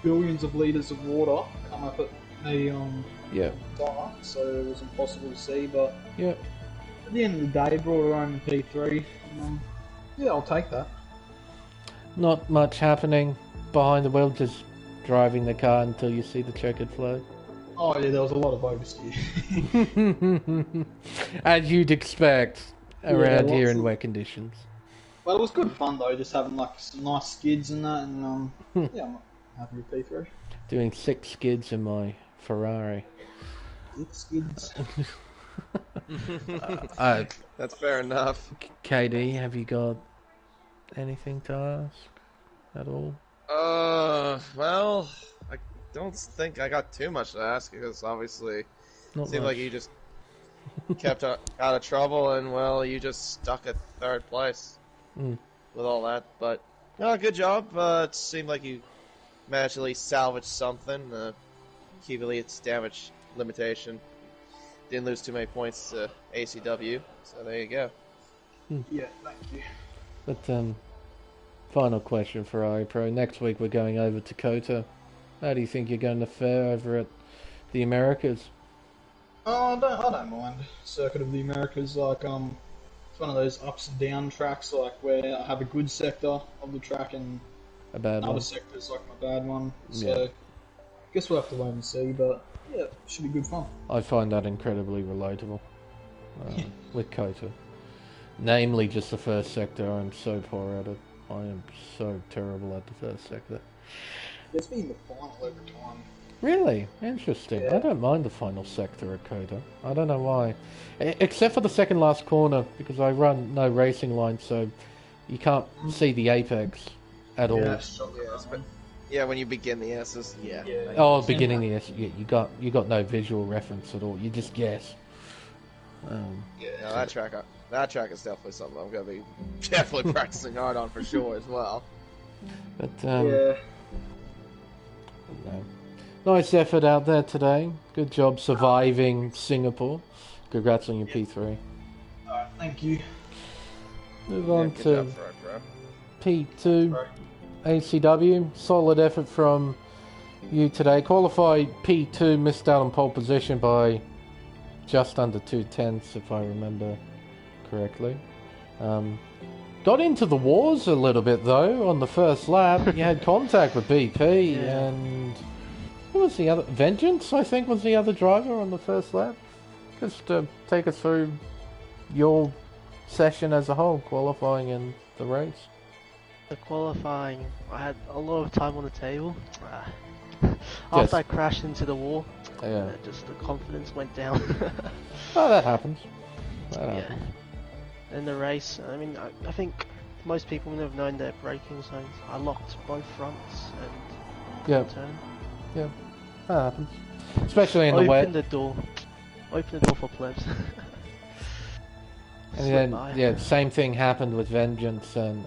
billions of litres of water come up at me dark, so it was impossible to see, but at the end of the day, brought her home in P3. Yeah, I'll take that. Not much happening behind the wheel, just driving the car until you see the checkered flag? Oh yeah, there was a lot of oversteer. As you'd expect around here lots in of- wet conditions. But it was good fun though, just having like some nice skids and that, and yeah, I'm happy with P3. Doing 6 skids in my Ferrari. 6 skids. That's fair enough. KD, have you got anything to ask at all? Well, I don't think I got too much to ask because obviously Not it seemed much. like you just kept out of trouble and, well, you just stuck at 3rd place with all that. But, no, good job. It seemed like you managed to at least salvage something. Keep its damage limitation. Didn't lose too many points to ACW, so there you go. Yeah, thank you. But, final question for iPro. Next week we're going over to Kota. How do you think you're going to fare over at the Americas? Oh, I don't mind. Circuit of the Americas, like it's one of those ups and down tracks, like where I have a good sector of the track and A bad other one? sectors like my bad one. So, Yeah. I guess we'll have to wait and see. But yeah, it should be good fun. I find that incredibly relatable with Kota. Namely, just the first sector. I'm so poor at it. I am so terrible at the first sector. It's been the final every time. Really? Interesting. Yeah. I don't mind the final sector at Kota. I don't know why. Except for the second last corner, because I run no racing line, so you can't see the apex at all. Yeah, when you begin the S's, yeah. Oh, beginning the S, you got no visual reference at all. You just guess. Yeah, no, that track is definitely something I'm gonna be definitely practicing hard on for sure as well. But Yeah. no. Nice effort out there today. Good job surviving Singapore. Congrats on your P3. Alright, thank you. Move on Good to job for it, bro. P2 Bro. ACW. Solid effort from you today. Qualified P2, missed out on pole position by just under 2/10, if I remember correctly. Got into the wars a little bit though on the first lap. You had contact with BP and who was the other? Vengeance, I think, was the other driver on the first lap. Just take us through your session as a whole, qualifying in the race. The qualifying, I had a lot of time on the table. After I crashed into the wall, Yeah. just the confidence went down. Oh, that happens. That Yeah. happens. In the race, I mean, I think most people would have known their braking zones. I locked both fronts and Yeah, turn. yeah, that happens. Especially in the Open wet. the door. Open the door for plebs. And Slip then, by. yeah, same thing happened with Vengeance and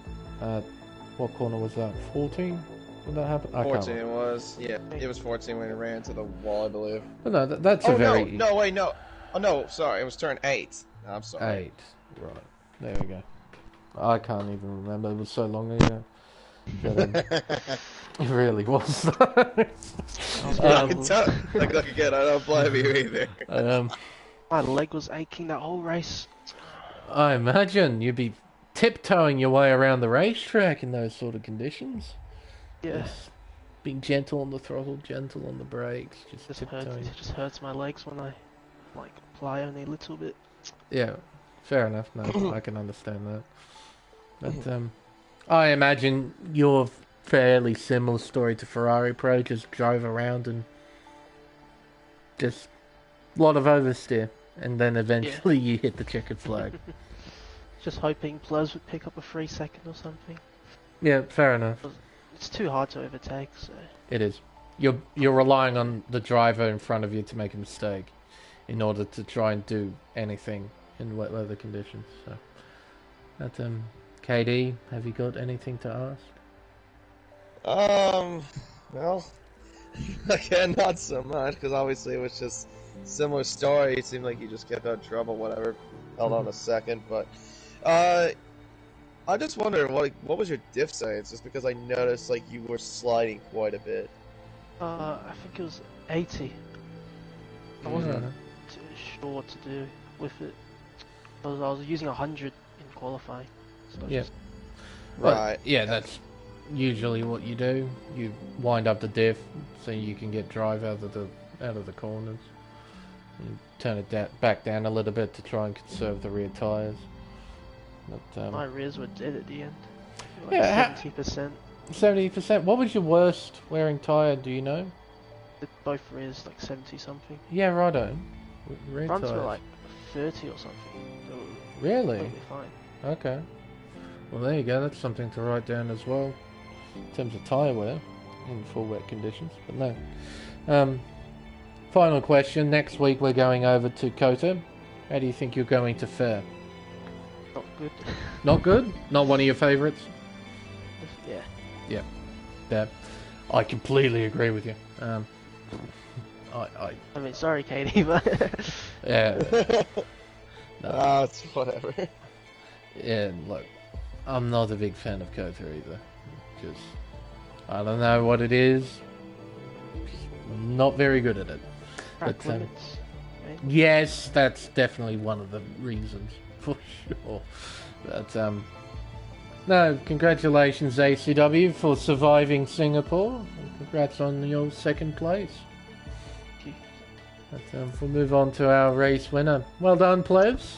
what corner was that? 14? Did that happen? I can't 14 it was. Yeah, it was 14 when it ran into the wall, I believe. But no, that's Oh, a very... no, wait, no. Oh, no, sorry, it was turn 8. No, I'm sorry. 8. Right. There we go. I can't even remember. It was so long ago. But, it really was. I can tell. Like, again, I don't blame you either. My leg was aching that whole race. I imagine you'd be tiptoeing your way around the racetrack in those sort of conditions. Yeah, Just being gentle on the throttle, gentle on the brakes, just tiptoeing. it just hurts my legs when I like apply only a little bit. Yeah, fair enough. No, I can understand that. But I imagine your fairly similar story to Ferrari Pro. Just drove around and just a lot of oversteer, and then eventually you hit the checkered flag. Just hoping plebs would pick up a 3 second or something. Yeah, fair enough. It's too hard to overtake, so It is. You're relying on the driver in front of you to make a mistake in order to try and do anything in wet weather conditions. So, but KD, have you got anything to ask? Well, again, not so much, because obviously it was just similar story. It seemed like you just kept out of trouble, whatever, held on a second, but, I just wonder, what was your diff science? Just because I noticed, like, you were sliding quite a bit. I think it was 80. I wasn't too sure what to do with it. I was using 100 in qualifying. So Yeah. just- Well, Right. yeah, that's usually what you do. You wind up the diff so you can get drive out of the corners. You turn it back down a little bit to try and conserve the rear tyres. But, my rears were dead at the end. Like yeah, 70%. 70%. What was your worst wearing tyre? Do you know? Both rears like 70 something. Yeah, righto. Rear Fronts tyres. were like 30 or something. They were Really? completely fine. Okay. Well, there you go. That's something to write down as well in terms of tyre wear in full wet conditions. But no. Final question. Next week we're going over to Kota. How do you think you're going to fare? Not good. Not good? Not one of your favourites? Yeah. Yeah. Yeah. I completely agree with you. I mean, sorry, Katie, but Yeah. No. It's whatever. Yeah, look, I'm not a big fan of Kota either. Just, I don't know what it is. Just not very good at it. track limits. Right? Yes, that's definitely one of the reasons, for sure. But, no, congratulations, ACW, for surviving Singapore. And congrats on your second place. But, we'll move on to our race winner. Well done, plebs.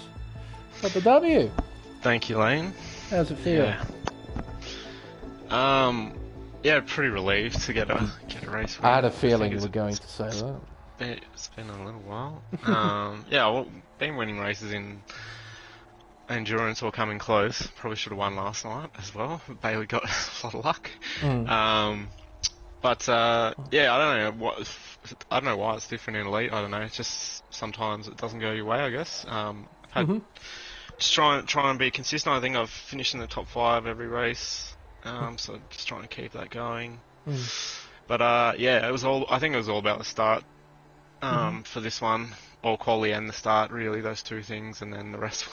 Got the W. Thank you, Lane. How's it feel? Yeah, pretty relieved to get a race win. I had a feeling you were going to say that. It's been a little while. Yeah, well, been winning races in endurance or coming close. Probably should have won last night as well. Bailey got a lot of luck. But yeah, I don't know why it's different in elite. I don't know. It's just sometimes it doesn't go your way, I guess. Just try and be consistent. I think I've finished in the top 5 every race. So just trying to keep that going. But yeah, I think it was all about the start for this one. All quality and the start, really, those two things, and then the rest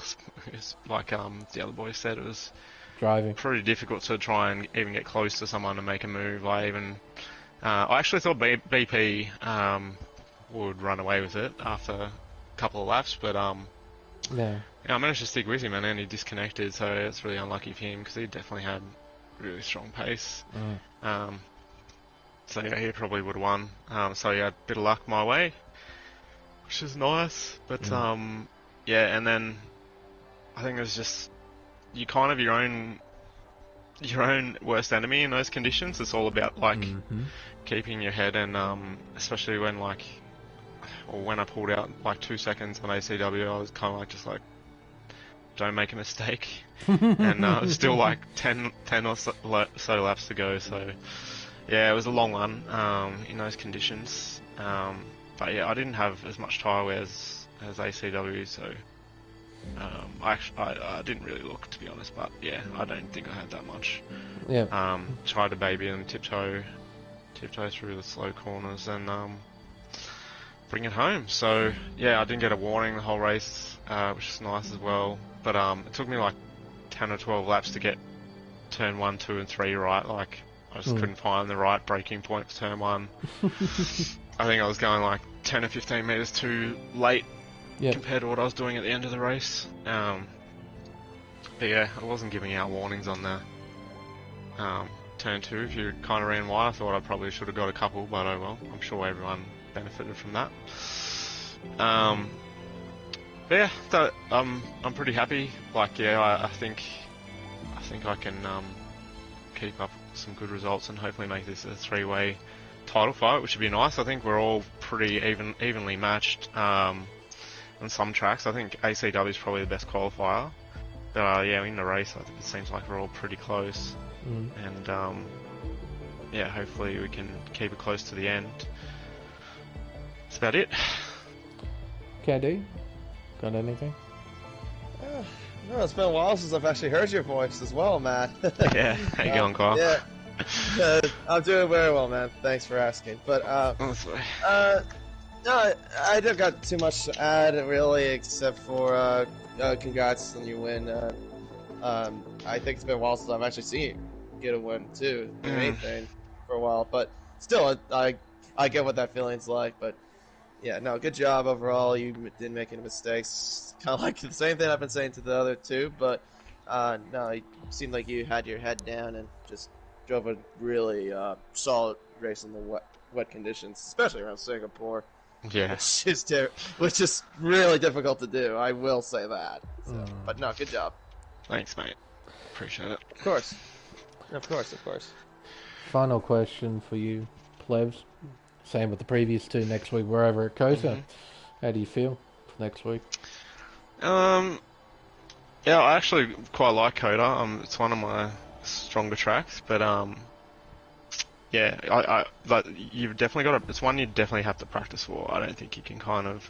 was like the other boys said, it was driving pretty difficult to try and even get close to someone to make a move. I actually thought BP would run away with it after a couple of laps, but yeah, I managed to stick with him, and then he disconnected, so it's really unlucky for him because he definitely had really strong pace. So yeah, he probably would have won. So yeah, a bit of luck my way, which is nice. But yeah, and then I think it's just you kind of your own worst enemy in those conditions. It's all about like keeping your head, and especially when when I pulled out like 2 seconds on ACW, I was kind of just like, don't make a mistake. And still like 10 or so laps to go. So yeah, it was a long one in those conditions. But yeah, I didn't have as much tyre wear as ACW, so I didn't really look, to be honest. But yeah, I don't think I had that much. Yeah. Tried to baby and tiptoe through the slow corners and bring it home. So yeah, I didn't get a warning the whole race, which is nice as well. But it took me like 10 or 12 laps to get turn 1, 2 and 3 right. Like I just couldn't find the right braking point for turn 1. I think I was going like 10 or 15 metres too late compared to what I was doing at the end of the race. But yeah, I wasn't giving out warnings on the turn 2. If you kind of ran wide, I thought I probably should have got a couple, but oh well. I'm sure everyone benefited from that. But yeah, I'm pretty happy. Like yeah, I think I can keep up some good results and hopefully make this a 3-way title fight, which would be nice. I think we're all pretty evenly matched on some tracks. I think ACW is probably the best qualifier. But yeah, in the race, I think it seems like we're all pretty close. And yeah, hopefully we can keep it close to the end. That's about it. KD, got anything? No, it's been a while since I've actually heard your voice as well, Matt. Yeah, how you going, Kyle? Yeah, I'm doing very well, man. Thanks for asking. But no, I don't got too much to add really, except for congrats on your win. I think it's been a while since I've actually seen you get a win too, or anything for a while. But still, I get what that feeling's like. But yeah, no, good job overall. You didn't make any mistakes. Kind of like the same thing I've been saying to the other two. But no, it seemed like you had your head down and just drove a really solid race in the wet conditions, especially around Singapore. Yeah. Which is really difficult to do. I will say that. So, but no, good job. Thanks, mate. Appreciate it. Of course. Of course. Final question for you, plebs. Same with the previous two next week, wherever at Kota. How do you feel for next week? Yeah, I actually quite like Kota. It's one of my stronger tracks, but yeah, I like you've definitely got to. It's one you definitely have to practice for. I don't think you can kind of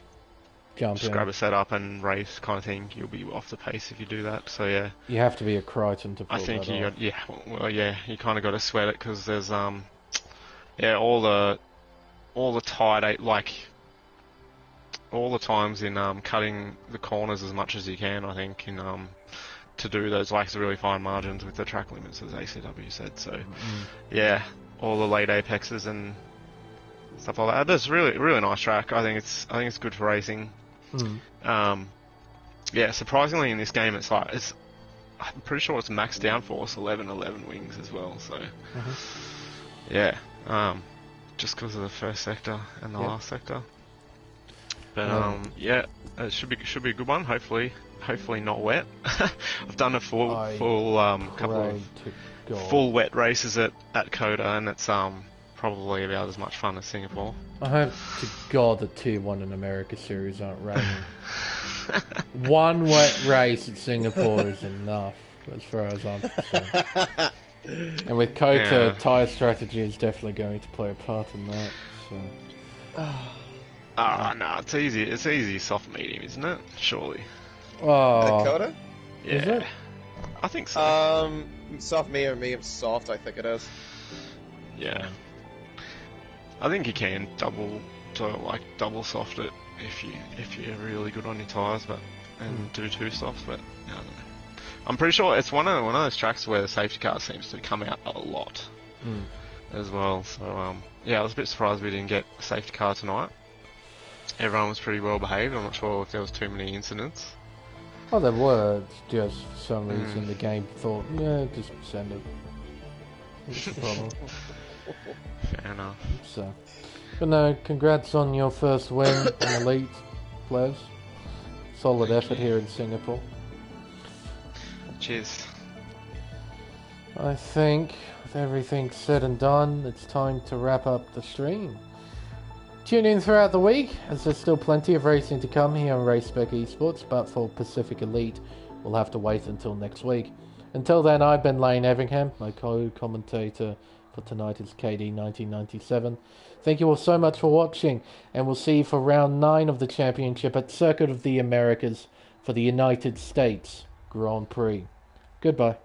just grab a setup and race kind of thing. You'll be off the pace if you do that. So yeah, you have to be a Crichton to pull I think that you off. you kind of got to sweat it because there's all the tight like all the times in cutting the corners as much as you can. I think in to do those like really fine margins with the track limits, as ACW said. So yeah, all the late apexes and stuff like that. That's really nice track. I think it's good for racing. Yeah, surprisingly in this game I'm pretty sure it's max downforce 11 wings as well. So yeah, just because of the first sector and the last sector. But yeah, it should be a good one. Hopefully not wet. I've done a couple of full wet races at Kota, and it's probably about as much fun as Singapore. I hope to God the Tier 1 and America series aren't raining. One wet race at Singapore is enough, as far as I'm concerned. And with Kota, tyre strategy is definitely going to play a part in that. So. No, it's easy. It's easy soft medium, isn't it? Surely. Oh, Dakota? Yeah. Is it? I think so. Soft medium soft, I think it is. Yeah. I think you can double soft it if you're really good on your tyres, and do two softs. But I don't know. I'm pretty sure it's one of those tracks where the safety car seems to come out a lot as well. So yeah, I was a bit surprised we didn't get a safety car tonight. Everyone was pretty well behaved. I'm not sure if there was too many incidents. Oh, there were. Just for some reason the game thought, yeah, just send it. What's the problem? Fair enough. So, but no, congrats on your first win in Elite, players. Solid effort here in Singapore. Cheers. I think with everything said and done, it's time to wrap up the stream. Tune in throughout the week, as there's still plenty of racing to come here on Race Spec Esports, but for Pacific Elite, we'll have to wait until next week. Until then, I've been Lane Everingham. My co-commentator for tonight is KD1997. Thank you all so much for watching, and we'll see you for round 9 of the championship at Circuit of the Americas for the United States Grand Prix. Goodbye.